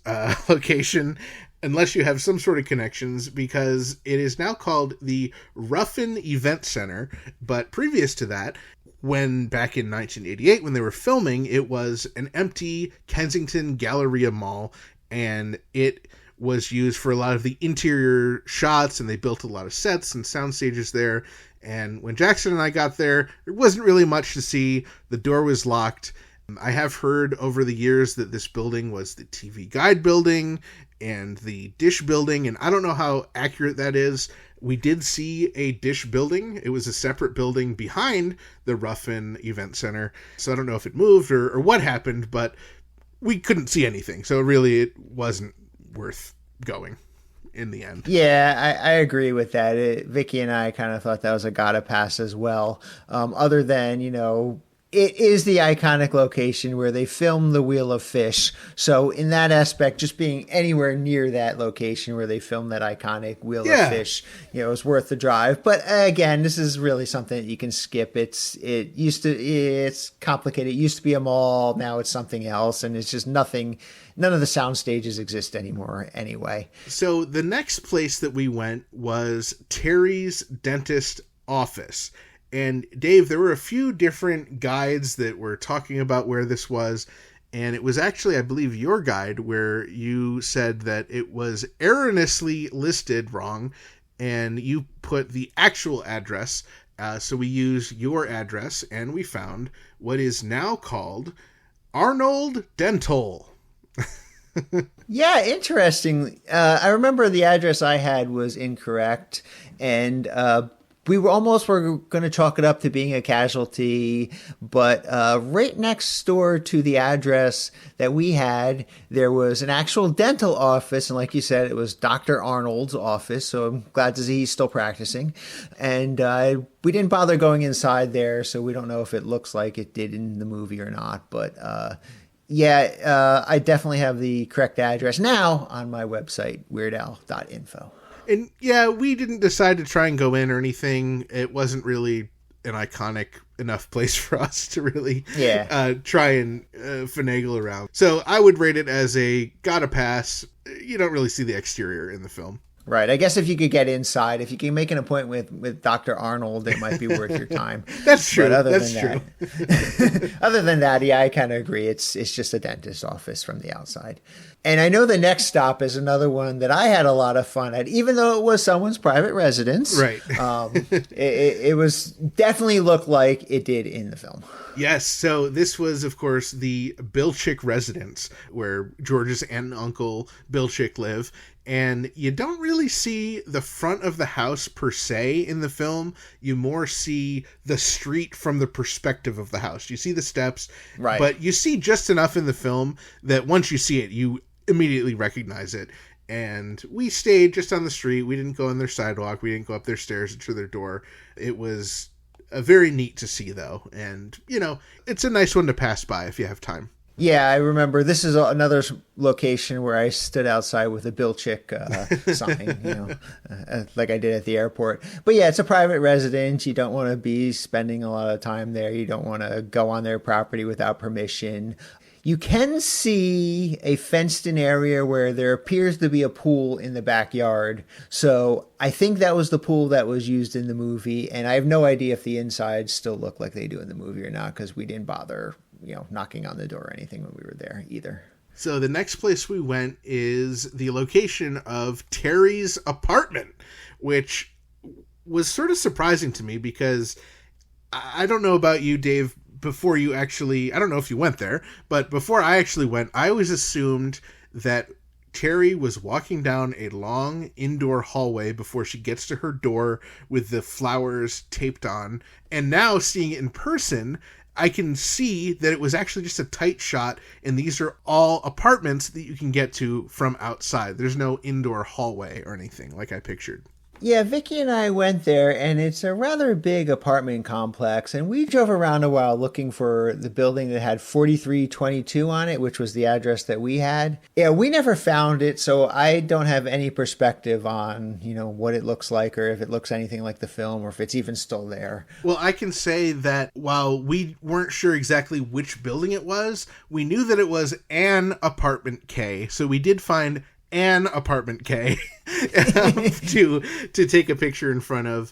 location, unless you have some sort of connections, because it is now called the Ruffin Event Center. But previous to that, when back in 1988, when they were filming, it was an empty Kensington Galleria Mall, and it was used for a lot of the interior shots, and they built a lot of sets and sound stages there. And when Jackson and I got there wasn't really much to see. The door was locked. I have heard over the years that this building was the TV Guide building and the Dish building, and I don't know how accurate that is. We did see a Dish building. It was a separate building behind the Ruffin Event Center, so I don't know if it moved or what happened, but we couldn't see anything, so really it wasn't worth going in the end. Yeah, I agree with that. Vicky and I kind of thought that was a gotta pass as well. Other than, it is the iconic location where they filmed The Wheel of Fish. So in that aspect, just being anywhere near that location where they filmed that iconic Wheel of Fish, is worth the drive. But again, this is really something that you can skip. It's complicated. It used to be a mall. Now it's something else. And it's just nothing. None of the sound stages exist anymore anyway. So the next place that we went was Terry's Dentist Office. And Dave, there were a few different guides that were talking about where this was, and it was actually, I believe, your guide where you said that it was erroneously listed wrong, and you put the actual address. So we used your address, and we found what is now called Arnold Dental. Yeah, interesting. I remember the address I had was incorrect, and we were going to chalk it up to being a casualty, but right next door to the address that we had, there was an actual dental office. And like you said, it was Dr. Arnold's office. So I'm glad to see he's still practicing. And we didn't bother going inside there, so we don't know if it looks like it did in the movie or not. But I definitely have the correct address now on my website, weirdal.info. And yeah, we didn't decide to try and go in or anything. It wasn't really an iconic enough place for us to really try and finagle around. So I would rate it as a gotta pass. You don't really see the exterior in the film. Right. I guess if you could get inside, if you can make an appointment with Dr. Arnold, it might be worth your time. That's true. But other That's than true. That, other than that, yeah, I kind of agree. It's just a dentist's office from the outside. And I know the next stop is another one that I had a lot of fun at, even though it was someone's private residence. Right. It was definitely looked like it did in the film. Yes, so this was, of course, the Bilchik residence where George's aunt and uncle Bilchik live. And you don't really see the front of the house per se in the film. You more see the street from the perspective of the house. You see the steps, right? But you see just enough in the film that once you see it, you immediately recognize it. And we stayed just on the street. We didn't go on their sidewalk. We didn't go up their stairs to their door. It was very neat to see, though. And, you know, it's a nice one to pass by if you have time. Yeah, I remember this is another location where I stood outside with a Bilchik sign, like I did at the airport. But yeah, it's a private residence. You don't want to be spending a lot of time there. You don't want to go on their property without permission. You can see a fenced-in area where there appears to be a pool in the backyard. So I think that was the pool that was used in the movie. And I have no idea if the insides still look like they do in the movie or not, because we didn't bother knocking on the door or anything when we were there either. So the next place we went is the location of Terry's apartment, which was sort of surprising to me because I don't know about you, Dave, before you actually, I don't know if you went there, but before I actually went, I always assumed that Terry was walking down a long indoor hallway before she gets to her door with the flowers taped on. And now seeing it in person, I can see that it was actually just a tight shot, and these are all apartments that you can get to from outside. There's no indoor hallway or anything like I pictured. Yeah, Vicky and I went there, and it's a rather big apartment complex, and we drove around a while looking for the building that had 4322 on it, which was the address that we had. Yeah, we never found it, so I don't have any perspective on, what it looks like, or if it looks anything like the film, or if it's even still there. Well, I can say that while we weren't sure exactly which building it was, we knew that it was an apartment K, so we did find an apartment K to take a picture in front of.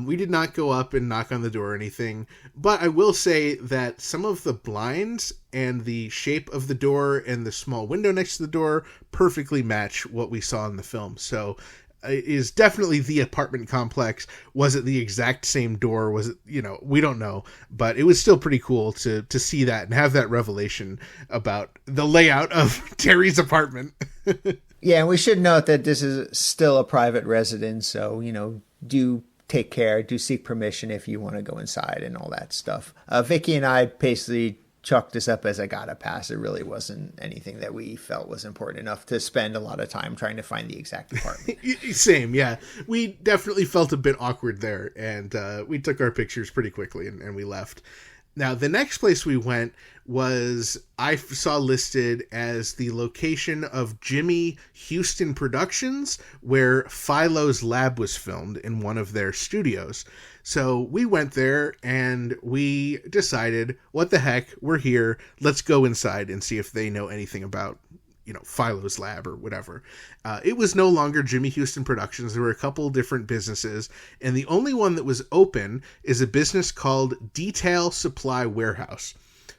We did not go up and knock on the door or anything, but I will say that some of the blinds and the shape of the door and the small window next to the door perfectly match what we saw in the film. So it is definitely the apartment complex. Was it the exact same door? Was it, we don't know, but it was still pretty cool to see that and have that revelation about the layout of Terry's apartment. Yeah, and we should note that this is still a private residence, so, do take care, do seek permission if you want to go inside and all that stuff. Vicky and I basically chalked this up as I got a pass. It really wasn't anything that we felt was important enough to spend a lot of time trying to find the exact apartment. Same, yeah. We definitely felt a bit awkward there, and we took our pictures pretty quickly and we left. Now, the next place we went was, I saw listed as the location of Jimmy Houston Productions, where Philo's Lab was filmed in one of their studios. So we went there and we decided, what the heck, we're here. Let's go inside and see if they know anything about, Philo's Lab or whatever. It was no longer Jimmy Houston Productions. There were a couple different businesses, and the only one that was open is a business called Detail Supply Warehouse.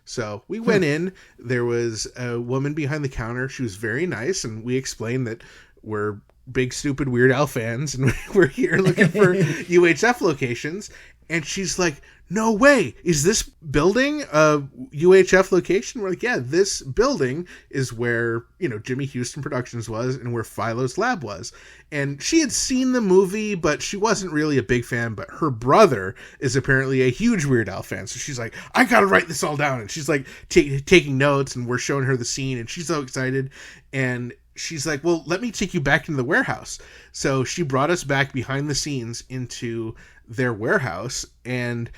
So we went in, there was a woman behind the counter. She was very nice, and we explained that we're big, stupid Weird Al fans, and we're here looking for UHF locations. And she's like, no way, is this building a UHF location? We're like, yeah, this building is where, Jimmy Houston Productions was and where Philo's Lab was. And she had seen the movie, but she wasn't really a big fan, but her brother is apparently a huge Weird Al fan. So she's like, I gotta write this all down. And she's like taking notes, and we're showing her the scene, and she's so excited. And she's like, well, let me take you back into the warehouse. So she brought us back behind the scenes into their warehouse, and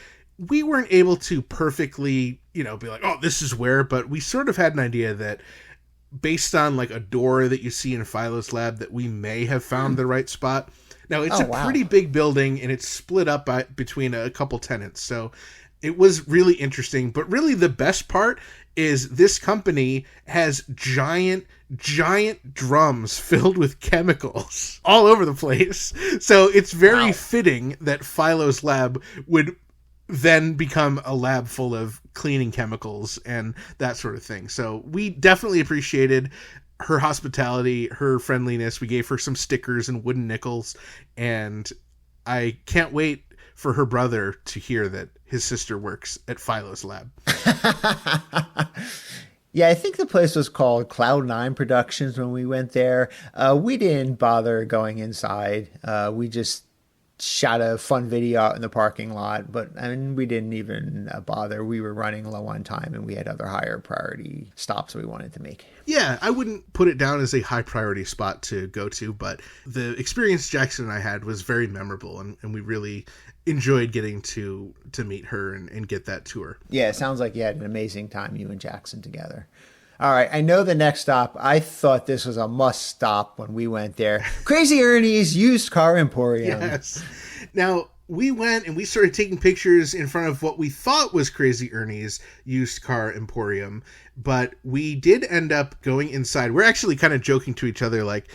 we weren't able to perfectly, be like, oh, this is where, but we sort of had an idea that based on like a door that you see in Philo's Lab that we may have found the right spot. Now it's pretty big building, and it's split up between a couple tenants. So it was really interesting, but really the best part is this company has giant drums filled with chemicals all over the place. So it's very fitting that Philo's lab would then become a lab full of cleaning chemicals and that sort of thing. So we definitely appreciated her hospitality, her friendliness. We gave her some stickers and wooden nickels, and I can't wait for her brother to hear that his sister works at Philo's lab. Yeah, I think the place was called Cloud9 Productions when we went there. We didn't bother going inside. We just shot a fun video out in the parking lot, but I mean, we didn't even bother. We were running low on time and we had other higher priority stops we wanted to make. Yeah, I wouldn't put it down as a high priority spot to go to, but the experience Jackson and I had was very memorable, and we really enjoyed getting to meet her and get that tour. Yeah, it sounds like you had an amazing time, you and Jackson together. All right, I know the next stop. I thought this was a must stop when we went there. Crazy Ernie's Used Car Emporium. Yes. Now, we went and we started taking pictures in front of what we thought was Crazy Ernie's Used Car Emporium, but we did end up going inside. We're actually kind of joking to each other like,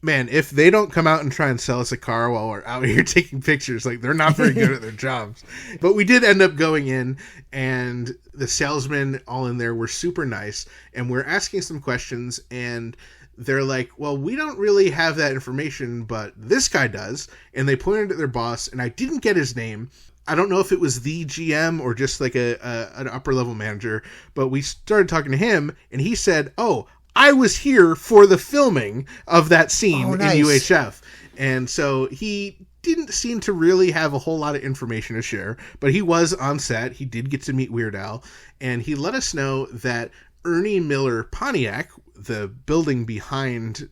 man, if they don't come out and try and sell us a car while we're out here taking pictures, like, they're not very good at their jobs. But we did end up going in, and the salesmen all in there were super nice, and we're asking some questions, and they're like, well, we don't really have that information, but this guy does. And they pointed at their boss, and I didn't get his name. I don't know if it was the GM or just like an upper level manager, but we started talking to him, and he said, oh, I was here for the filming of that scene in UHF. And so he didn't seem to really have a whole lot of information to share, but he was on set. He did get to meet Weird Al, and he let us know that Ernie Miller Pontiac, the building behind,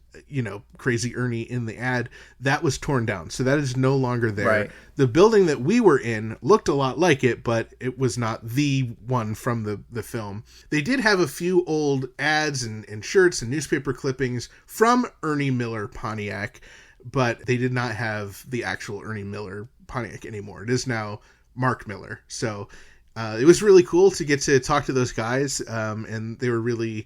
Crazy Ernie in the ad, that was torn down. So that is no longer there. Right. The building that we were in looked a lot like it, but it was not the one from the film. They did have a few old ads and shirts and newspaper clippings from Ernie Miller Pontiac, but they did not have the actual Ernie Miller Pontiac anymore. It is now Mark Miller. So it was really cool to get to talk to those guys, and they were really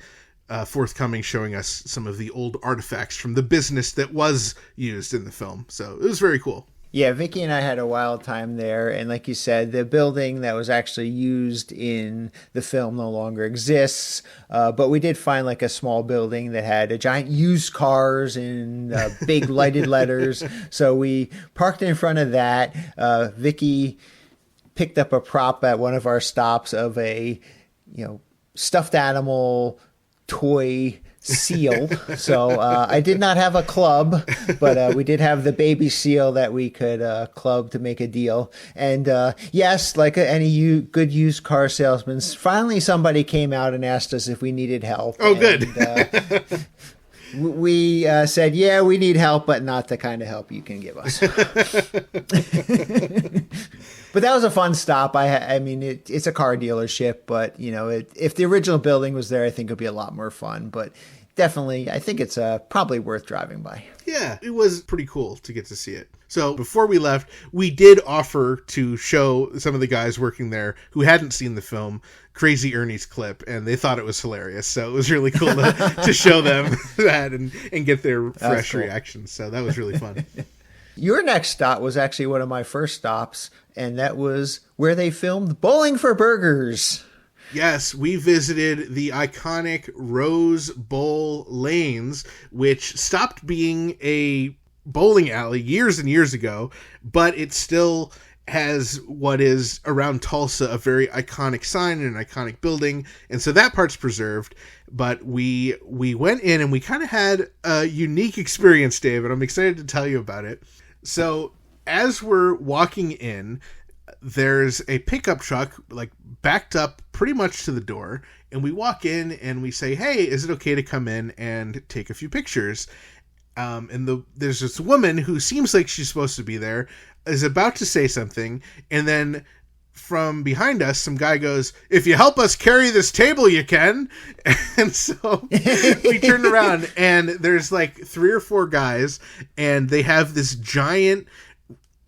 forthcoming, showing us some of the old artifacts from the business that was used in the film. So it was very cool. Yeah, Vicky and I had a wild time there. And like you said, the building that was actually used in the film no longer exists. But we did find like a small building that had a giant used cars and big lighted letters. So we parked in front of that. Vicky picked up a prop at one of our stops of a, stuffed animal toy seal. So I did not have a club, but we did have the baby seal that we could club to make a deal. And yes, like any good used car salesman, finally somebody came out and asked us if we needed help. Oh, good. We said, yeah, we need help, but not the kind of help you can give us. But that was a fun stop. I mean, it's a car dealership, but, if the original building was there, I think it would be a lot more fun. But definitely, I think it's probably worth driving by. Yeah, it was pretty cool to get to see it. So before we left, we did offer to show some of the guys working there who hadn't seen the film Crazy Ernie's clip, and they thought it was hilarious. So it was really cool to show them that and get their fresh reactions. So that was really fun. Your next stop was actually one of my first stops, and that was where they filmed Bowling for Burgers. Yes, we visited the iconic Rose Bowl Lanes, which stopped being a bowling alley years and years ago, but it still has what is around Tulsa a very iconic sign and an iconic building, and so that part's preserved. But we went in and we kind of had a unique experience, Dave, and I'm excited to tell you about it. So as we're walking in, there's a pickup truck like backed up pretty much to the door, and we walk in and we say, hey, is it okay to come in and take a few pictures? And there's this woman who seems like she's supposed to be there, is about to say something, and then from behind us, some guy goes, if you help us carry this table, you can. And so we turned around, and there's like 3 or 4 guys, and they have this giant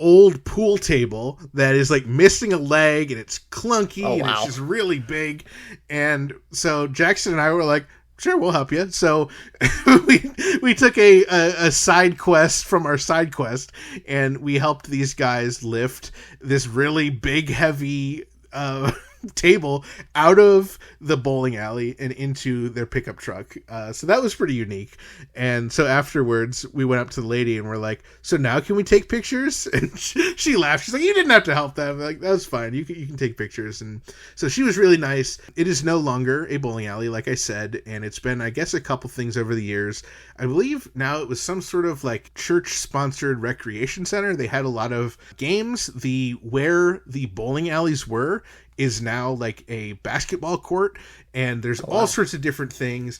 old pool table that is like missing a leg and it's clunky and wow. it's just really big. And so Jackson and I were like, sure, we'll help you. So we took a side quest from our side quest, and we helped these guys lift this really big, heavy table out of the bowling alley and into their pickup truck. So that was pretty unique. And so afterwards we went up to the lady and we're like, so now can we take pictures? And she laughed. She's like, you didn't have to help them. Like, that was fine. You can take pictures. And so she was really nice. It is no longer a bowling alley, like I said, and it's been, I guess, a couple things over the years. I believe now it was some sort of like church sponsored recreation center. They had a lot of games. Where the bowling alleys were is now like a basketball court, and there's all sorts of different things.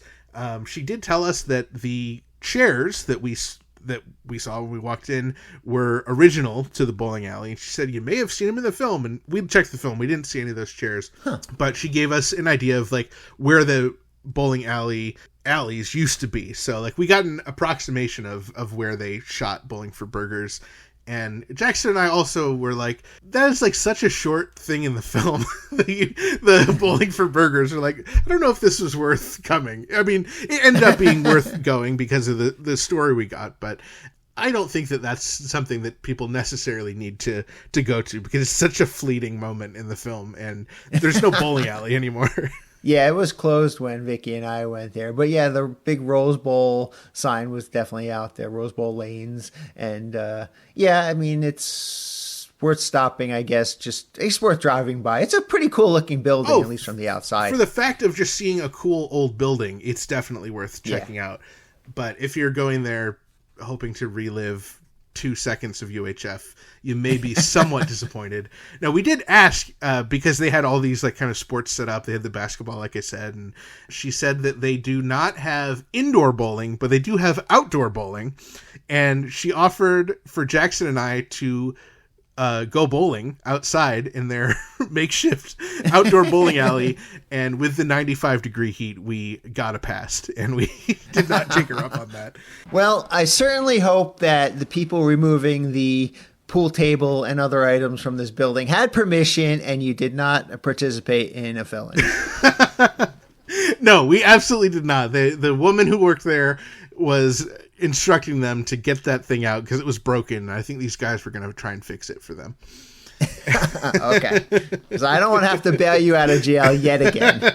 She did tell us that the chairs that we saw when we walked in were original to the bowling alley. And she said, you may have seen them in the film, and we checked the film. We didn't see any of those chairs, but she gave us an idea of like where the bowling alleys used to be. So like we got an approximation of where they shot Bowling for Burgers. And Jackson and I also were like, that is like such a short thing in the film. The Bowling for Burgers are like, I don't know if this was worth coming. I mean, it ended up being worth going because of the story we got, but I don't think that that's something that people necessarily need to go to, because it's such a fleeting moment in the film, and there's no bowling alley anymore. Yeah, it was closed when Vicky and I went there. But yeah, the big Rose Bowl sign was definitely out there, Rose Bowl lanes. And yeah, I mean, it's worth stopping, I guess. It's worth driving by. It's a pretty cool looking building, at least from the outside. For the fact of just seeing a cool old building, it's definitely worth checking out. But if you're going there hoping to relive 2 seconds of UHF, you may be somewhat disappointed. Now, we did ask, because they had all these like kind of sports set up. They had the basketball, like I said, and she said that they do not have indoor bowling, but they do have outdoor bowling. And she offered for Jackson and I to go bowling outside in their makeshift outdoor bowling alley, and with the 95-degree heat, we got a pass, and we did not take her up on that. Well, I certainly hope that the people removing the pool table and other items from this building had permission, and you did not participate in a felony. No, we absolutely did not. The woman who worked there was instructing them to get that thing out because it was broken. I think these guys were going to try and fix it for them. Okay. Because I don't want to have to bail you out of jail yet again.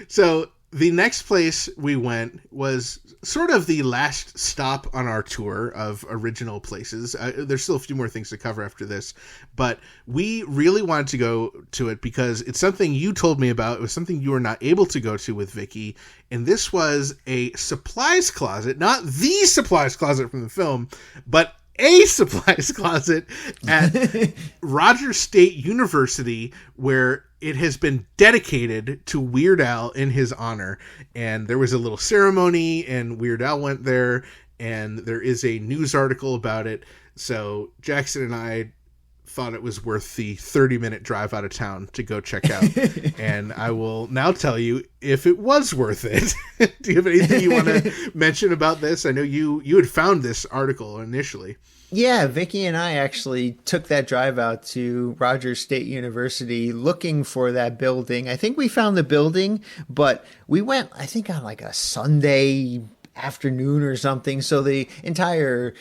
So the next place we went was sort of the last stop on our tour of original places. There's still a few more things to cover after this, but we really wanted to go to it because it's something you told me about. It was something you were not able to go to with Vicky, and this was a supplies closet, not the supplies closet from the film, but a supplies closet at Rogers State University, where it has been dedicated to Weird Al in his honor. And there was a little ceremony, and Weird Al went there, and there is a news article about it. So Jackson and I thought it was worth the 30-minute drive out of town to go check out. And I will now tell you if it was worth it. Do you have anything you want to mention about this? I know you had found this article initially. Yeah, Vicky and I actually took that drive out to Rogers State University looking for that building. I think we found the building, but we went, I think, on like a Sunday afternoon or something. So the entire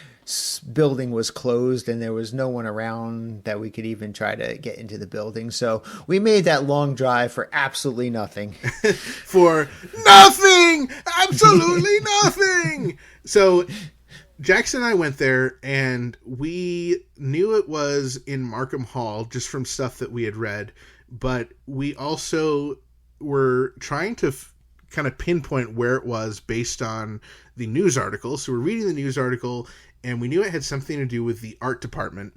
building was closed and there was no one around that we could even try to get into the building. So we made that long drive for absolutely nothing. For nothing! Absolutely nothing! So Jackson and I went there, and we knew it was in Markham Hall just from stuff that we had read, but we also were trying to kind of pinpoint where it was based on the news article. So we're reading the news article, and we knew it had something to do with the art department.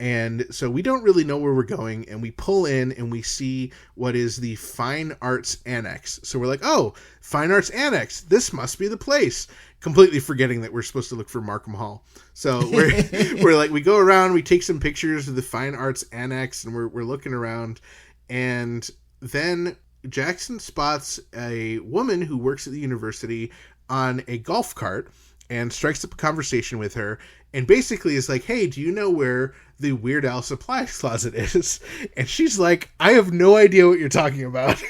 And so we don't really know where we're going, and we pull in and we see what is the Fine Arts Annex. So we're like, oh, Fine Arts Annex, this must be the place. Completely forgetting that we're supposed to look for Markham Hall. So we're like, we go around, we take some pictures of the Fine Arts Annex, and we're looking around. And then Jackson spots a woman who works at the university on a golf cart and strikes up a conversation with her. and basically is like, hey, do you know where the Weird Al supplies closet is? And she's like, I have no idea what you're talking about.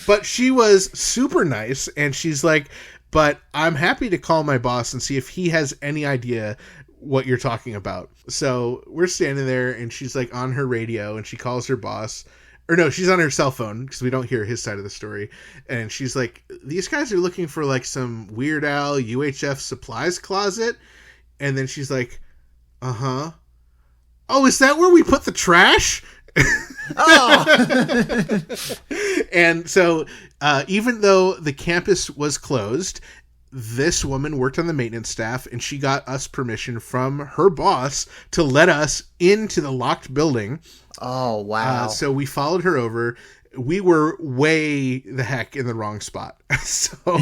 But she was super nice, and she's like, but I'm happy to call my boss and see if he has any idea what you're talking about. So we're standing there, and she's like on her radio, and she calls her boss. Or no, she's on her cell phone because we don't hear his side of the story. And she's like, these guys are looking for like some Weird Al UHF supplies closet. And then she's like, uh-huh. Oh, is that where we put the trash? Oh. And so even though the campus was closed, this woman worked on the maintenance staff, and she got us permission from her boss to let us into the locked building. Oh, wow. So we followed her over. We were way the heck in the wrong spot. So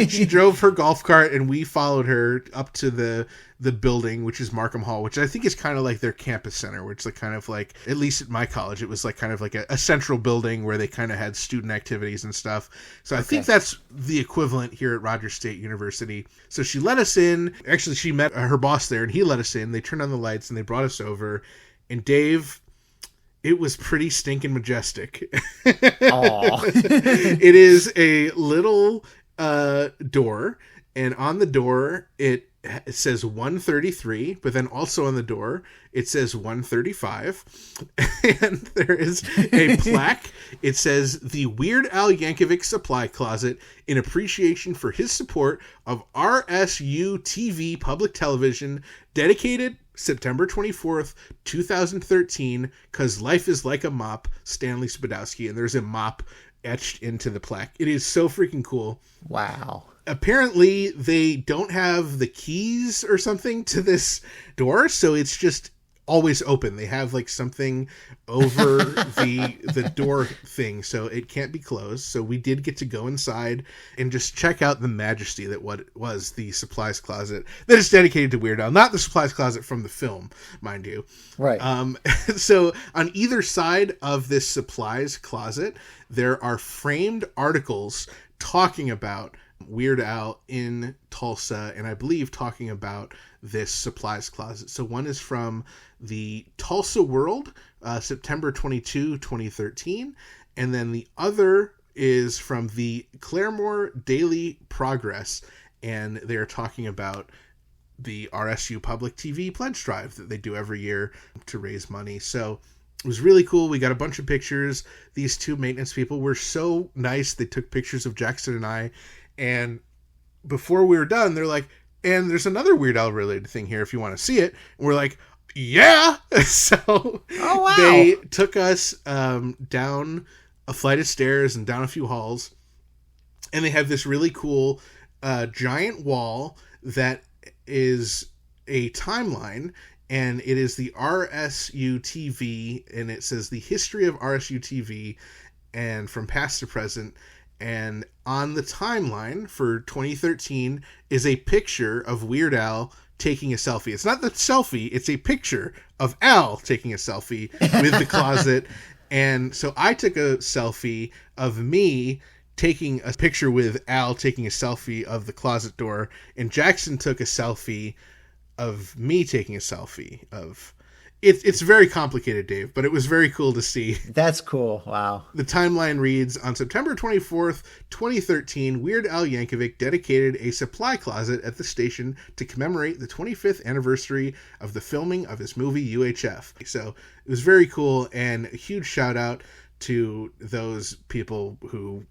she drove her golf cart, and we followed her up to the building, which is Markham Hall, which I think is kind of like their campus center, which is like kind of like, at least at my college, it was like kind of like a central building where they kind of had student activities and stuff. So I think that's the equivalent here at Rogers State University. So she let us in. Actually, she met her boss there, and he let us in. They turned on the lights, and they brought us over. And Dave, it was pretty stinking majestic. It is a little door, and on the door it says 133, but then also on the door it says 135, and there is a plaque. It says, the Weird Al Yankovic Supply Closet in appreciation for his support of RSU TV public television, dedicated September 24th, 2013, 'cause life is like a mop, Stanley Spadowski. And there's a mop etched into the plaque. It is so freaking cool. Wow. Apparently they don't have the keys or something to this door, so it's just always open. They have like something over the door thing, so it can't be closed. So we did get to go inside and just check out the majesty that what was the supplies closet that is dedicated to Weird Al, not the supplies closet from the film, mind you. Right. So on either side of this supplies closet, there are framed articles talking about Weird Al in Tulsa, and I believe talking about this supplies closet. So one is from the Tulsa World, September 22, 2013, and then the other is from the Claremore Daily Progress, and they are talking about the RSU Public TV pledge drive that they do every year to raise money. So it was really cool. We got a bunch of pictures. These two maintenance people were so nice. They took pictures of Jackson and I, and before we were done, they're like, and there's another Weird Al related thing here if you want to see it. And we're like, yeah. So they took us down a flight of stairs and down a few halls, and they have this really cool giant wall that is a timeline, and it is the RSU TV, and it says the history of RSU TV and from past to present. And on the timeline for 2013 is a picture of Weird Al taking a selfie. It's not the selfie, it's a picture of Al taking a selfie with the closet. And so I took a selfie of me taking a picture with Al taking a selfie of the closet door, and Jackson took a selfie of me taking a selfie of... It's very complicated, Dave, but it was very cool to see. That's cool. Wow. The timeline reads, on September 24th, 2013, Weird Al Yankovic dedicated a supply closet at the station to commemorate the 25th anniversary of the filming of his movie UHF. So it was very cool, and a huge shout out to those people who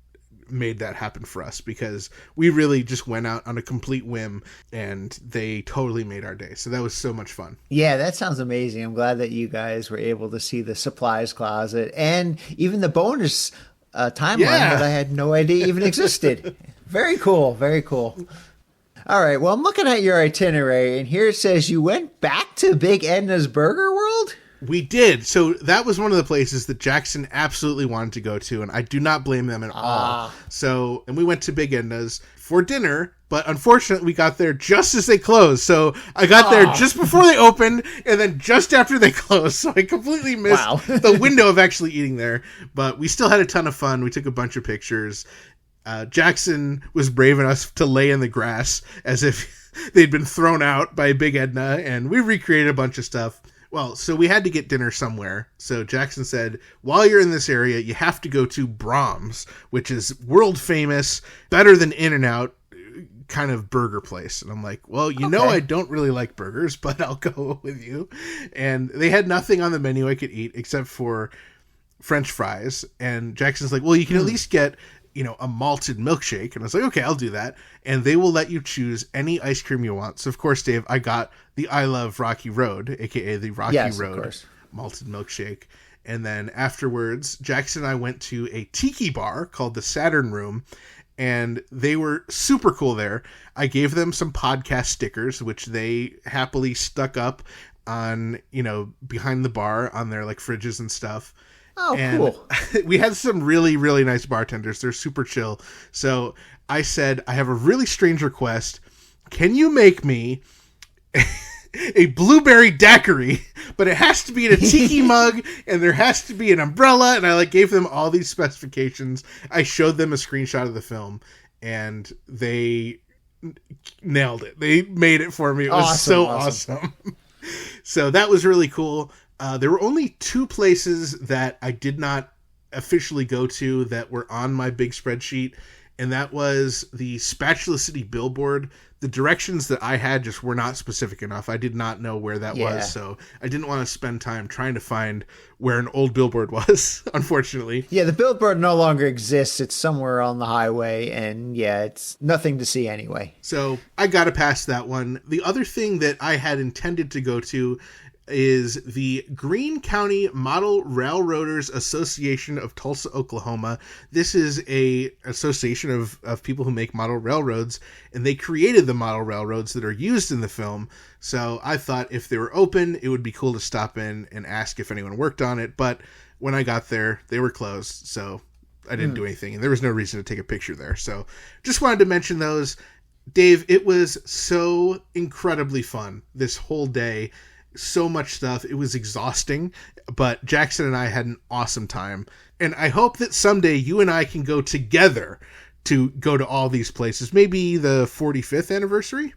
made that happen for us, because we really just went out on a complete whim and they totally made our day. So that was so much fun. Yeah, that sounds amazing. I'm glad that you guys were able to see the supplies closet and even the bonus timeline that I had no idea even existed. Very cool. Very cool. All right. Well, I'm looking at your itinerary, and here it says you went back to Big Edna's Burger World? We did. So that was one of the places that Jackson absolutely wanted to go to, and I do not blame them at all. So, and we went to Big Edna's for dinner, but unfortunately we got there just as they closed. So I got there just before they opened and then just after they closed. So I completely missed the window of actually eating there, but we still had a ton of fun. We took a bunch of pictures. Jackson was brave enough to lay in the grass as if they'd been thrown out by Big Edna, and we recreated a bunch of stuff. Well, so we had to get dinner somewhere. So Jackson said, while you're in this area, you have to go to Brahms, which is world famous, better than In-N-Out kind of burger place. And I'm like, well, you know, I don't really like burgers, but I'll go with you. And they had nothing on the menu I could eat except for French fries. And Jackson's like, well, you can at least get, you know, a malted milkshake. And I was like, okay, I'll do that. And they will let you choose any ice cream you want. So of course, Dave, I got the I Love Rocky Road, aka the Rocky Road malted milkshake. And then afterwards, Jackson and I went to a tiki bar called the Saturn Room, and they were super cool there. I gave them some podcast stickers, which they happily stuck up on, you know, behind the bar on their like fridges and stuff. Oh, and cool. We had some really, really nice bartenders. They're super chill. So I said, I have a really strange request. Can you make me a blueberry daiquiri, but it has to be in a tiki mug, and there has to be an umbrella? And I like gave them all these specifications. I showed them a screenshot of the film, and they nailed it. They made it for me. It was awesome. So that was really cool. There were only 2 places that I did not officially go to that were on my big spreadsheet, and that was the Spatula City billboard. The directions that I had just were not specific enough. I did not know where that was, so I didn't want to spend time trying to find where an old billboard was, unfortunately. Yeah, the billboard no longer exists. It's somewhere on the highway, and yeah, it's nothing to see anyway. So I got to pass that one. The other thing that I had intended to go to is the Greene County Model Railroaders Association of Tulsa, Oklahoma. This is a association of people who make model railroads, and they created the model railroads that are used in the film. So I thought if they were open, it would be cool to stop in and ask if anyone worked on it. But when I got there, they were closed, so I didn't do anything, and there was no reason to take a picture there. So just wanted to mention those. Dave, it was so incredibly fun this whole day. So much stuff. It was exhausting, but Jackson and I had an awesome time. And I hope that someday you and I can go together to go to all these places. Maybe the 45th anniversary?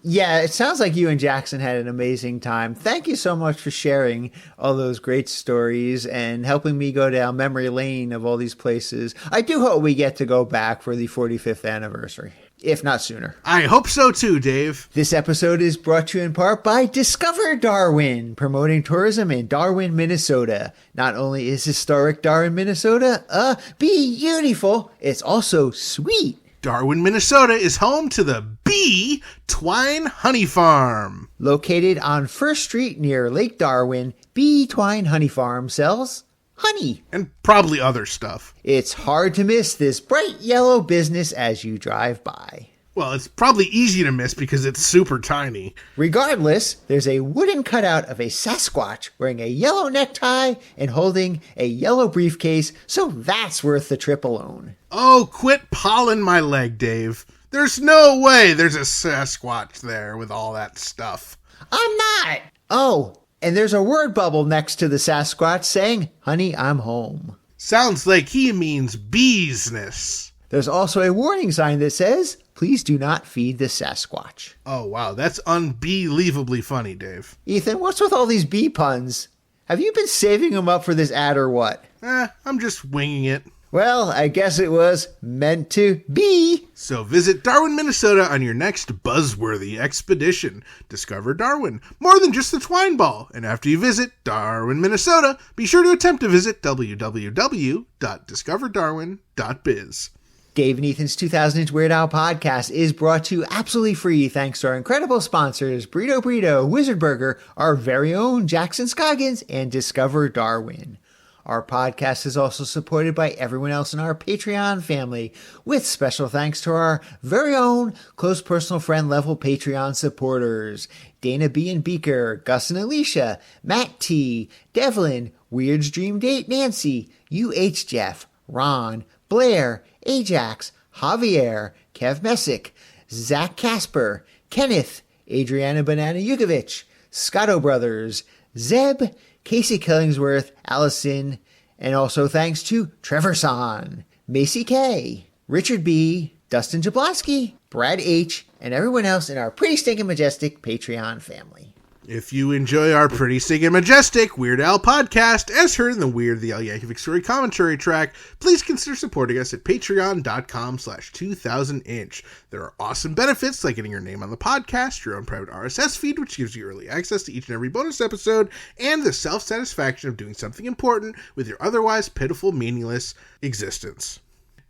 Yeah, it sounds like you and Jackson had an amazing time. Thank you so much for sharing all those great stories and helping me go down memory lane of all these places. I do hope we get to go back for the 45th anniversary, if not sooner. I hope so too, Dave. This episode is brought to you in part by Discover Darwin, promoting tourism in Darwin, Minnesota. Not only is historic Darwin, Minnesota beautiful, it's also sweet. Darwin, Minnesota is home to the Bee Twine Honey Farm. Located on First Street near Lake Darwin, Bee Twine Honey Farm sells honey. And probably other stuff. It's hard to miss this bright yellow business as you drive by. Well, it's probably easy to miss because it's super tiny. Regardless, there's a wooden cutout of a Sasquatch wearing a yellow necktie and holding a yellow briefcase, so that's worth the trip alone. Oh, quit pawing my leg, Dave. There's no way there's a Sasquatch there with all that stuff. I'm not! Oh, and there's a word bubble next to the Sasquatch saying, "Honey, I'm home." Sounds like he means beesness. There's also a warning sign that says, "Please do not feed the Sasquatch." Oh, wow. That's unbelievably funny, Dave. Ethan, what's with all these bee puns? Have you been saving them up for this ad or what? I'm just winging it. Well, I guess it was meant to be. So visit Darwin, Minnesota on your next buzzworthy expedition. Discover Darwin, more than just the twine ball. And after you visit Darwin, Minnesota, be sure to attempt to visit www.discoverdarwin.biz. Dave and Ethan's 2000-inch Weird Al podcast is brought to you absolutely free thanks to our incredible sponsors, Burrito, Wizard Burger, our very own Jackson Scoggins, and Discover Darwin. Our podcast is also supported by everyone else in our Patreon family, with special thanks to our very own close personal friend level Patreon supporters, Dana B. and Beaker, Gus and Alicia, Matt T., Devlin, Weird's Dream Date Nancy, UHF, Ron, Blair, Ajax, Javier, Kev Messick, Zach Casper, Kenneth, Adriana Banana Yugovich, Scotto Brothers, Zeb, Casey Killingsworth, Allison, and also thanks to Trevor Son, Macy K, Richard B., Dustin Jablonski, Brad H., and everyone else in our pretty stinking majestic Patreon family. If you enjoy our pretty stinking majestic Weird Al podcast, as heard in the Weird the Al Yankovic Story commentary track, please consider supporting us at patreon.com/2000inch. There are awesome benefits like getting your name on the podcast, your own private RSS feed, which gives you early access to each and every bonus episode, and the self-satisfaction of doing something important with your otherwise pitiful, meaningless existence.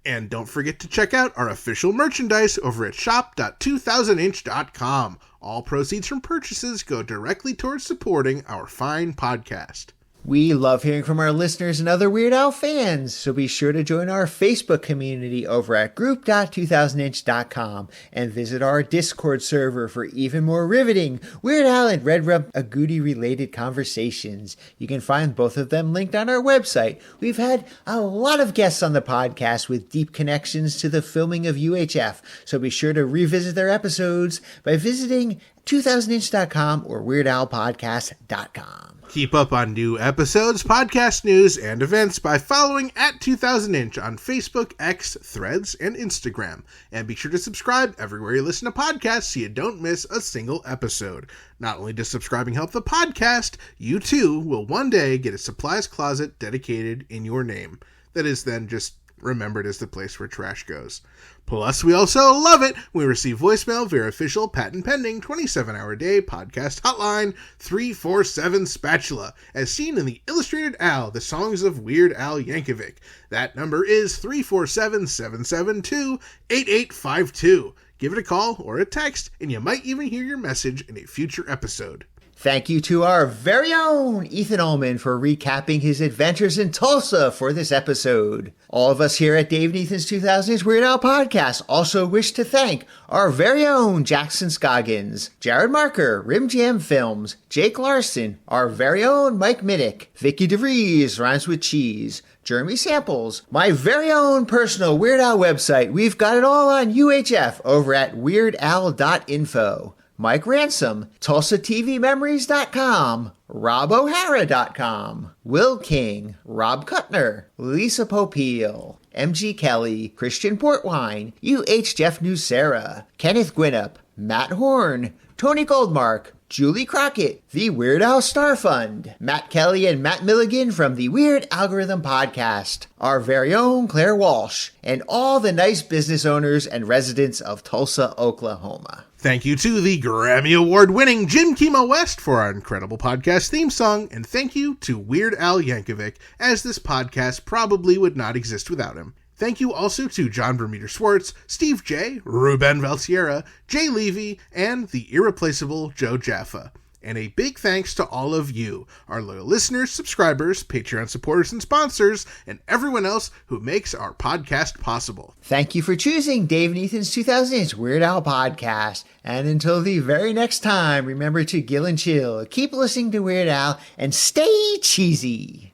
And don't forget to check out our official merchandise over at shop.2000inch.com. All proceeds from purchases go directly towards supporting our fine podcast. We love hearing from our listeners and other Weird Al fans, so be sure to join our Facebook community over at group.2000inch.com and visit our Discord server for even more riveting Weird Al and Red Rum Agouti related conversations. You can find both of them linked on our website. We've had a lot of guests on the podcast with deep connections to the filming of UHF, so be sure to revisit their episodes by visiting 2000inch.com or weirdalpodcast.com. Keep up on new episodes, podcast news, and events by following at 2000inch on Facebook, X, Threads, and Instagram. And be sure to subscribe everywhere you listen to podcasts so you don't miss a single episode. Not only does subscribing help the podcast, you too will one day get a supplies closet dedicated in your name. That is then just remembered as the place where trash goes. Plus, we also love it when we receive voicemail via official patent-pending 27-hour-a-day podcast hotline 347 Spatula, as seen in the Illustrated Al, the Songs of Weird Al Yankovic. That number is 347-772-8852. Give it a call or a text, and you might even hear your message in a future episode. Thank you to our very own Ethan Ullman for recapping his adventures in Tulsa for this episode. All of us here at Dave and Ethan's 2000s Weird Al Podcast also wish to thank our very own Jackson Scoggins, Jared Marker, Rim Jam Films, Jake Larson, our very own Mike Minnick, Vicky DeVries, Rhymes with Cheese, Jeremy Samples, my very own personal Weird Al website. We've got it all on UHF over at weirdal.info. Mike Ransom, TulsaTVMemories.com, RobO'Hara.com, Will King, Rob Kuttner, Lisa Popeil, MG Kelly, Christian Portwine, UHF Nucera, Kenneth Gwinnett, Matt Horn, Tony Goldmark, Julie Crockett, The Weird Al Star Fund, Matt Kelly and Matt Milligan from the Weird Algorithm Podcast, our very own Claire Walsh, and all the nice business owners and residents of Tulsa, Oklahoma. Thank you to the Grammy Award-winning Jim Kimo West for our incredible podcast theme song, and thank you to Weird Al Yankovic, as this podcast probably would not exist without him. Thank you also to John Bermuda Schwartz, Steve J., Ruben Valtierra, Jay Levy, and the irreplaceable Joe Jaffa. And a big thanks to all of you, our loyal listeners, subscribers, Patreon supporters, and sponsors, and everyone else who makes our podcast possible. Thank you for choosing Dave and Ethan's 2000s Weird Al Podcast. And until the very next time, remember to gill and chill, keep listening to Weird Al, and stay cheesy.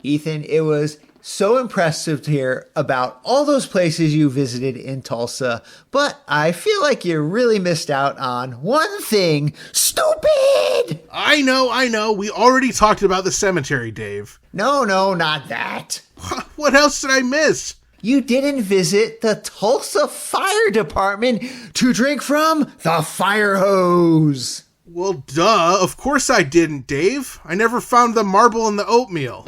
Ethan, it was so impressive to hear about all those places you visited in Tulsa, but I feel like you really missed out on one thing. Stupid! I know. We already talked about the cemetery, Dave. No, not that. What else did I miss? You didn't visit the Tulsa Fire Department to drink from the fire hose. Well, duh. Of course I didn't, Dave. I never found the marble in the oatmeal.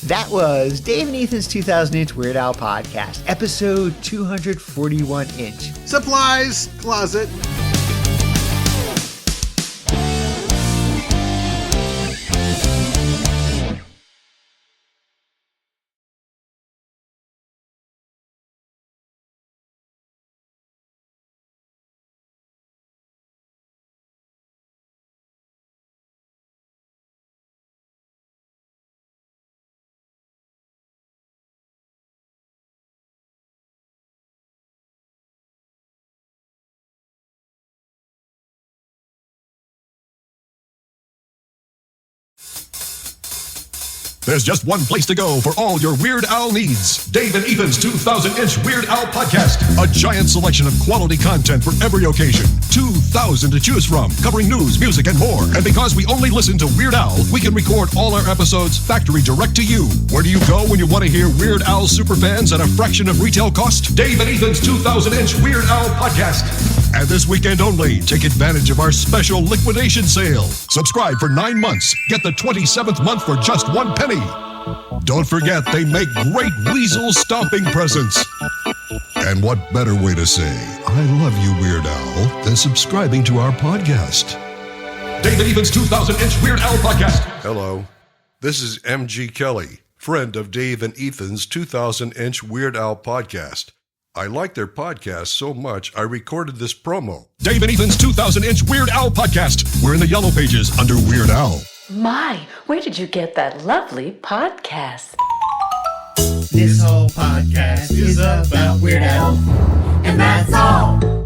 That was Dave and Ethan's 2000-inch Weird Al Podcast, episode 241-inch. Supplies closet. There's just one place to go for all your Weird Al needs. Dave and Ethan's 2,000-inch Weird Al podcast. A giant selection of quality content for every occasion. 2,000 to choose from, covering news, music, and more. And because we only listen to Weird Al, we can record all our episodes factory direct to you. Where do you go when you want to hear Weird Al superfans at a fraction of retail cost? Dave and Ethan's 2,000-inch Weird Al podcast. And this weekend only, take advantage of our special liquidation sale. Subscribe for 9 months. Get the 27th month for just $1 penny. Don't forget, they make great weasel stomping presents. And what better way to say, I love you, Weird Al, than subscribing to our podcast. David Evans' 2,000-inch Weird Al podcast. Hello, this is MG Kelly, friend of Dave and Ethan's 2,000-inch Weird Al podcast. I like their podcast so much, I recorded this promo. Dave and Ethan's 2,000-inch Weird Al podcast. We're in the yellow pages under Weird Al. My, where did you get that lovely podcast? This whole podcast is about Weird Al, And that's all.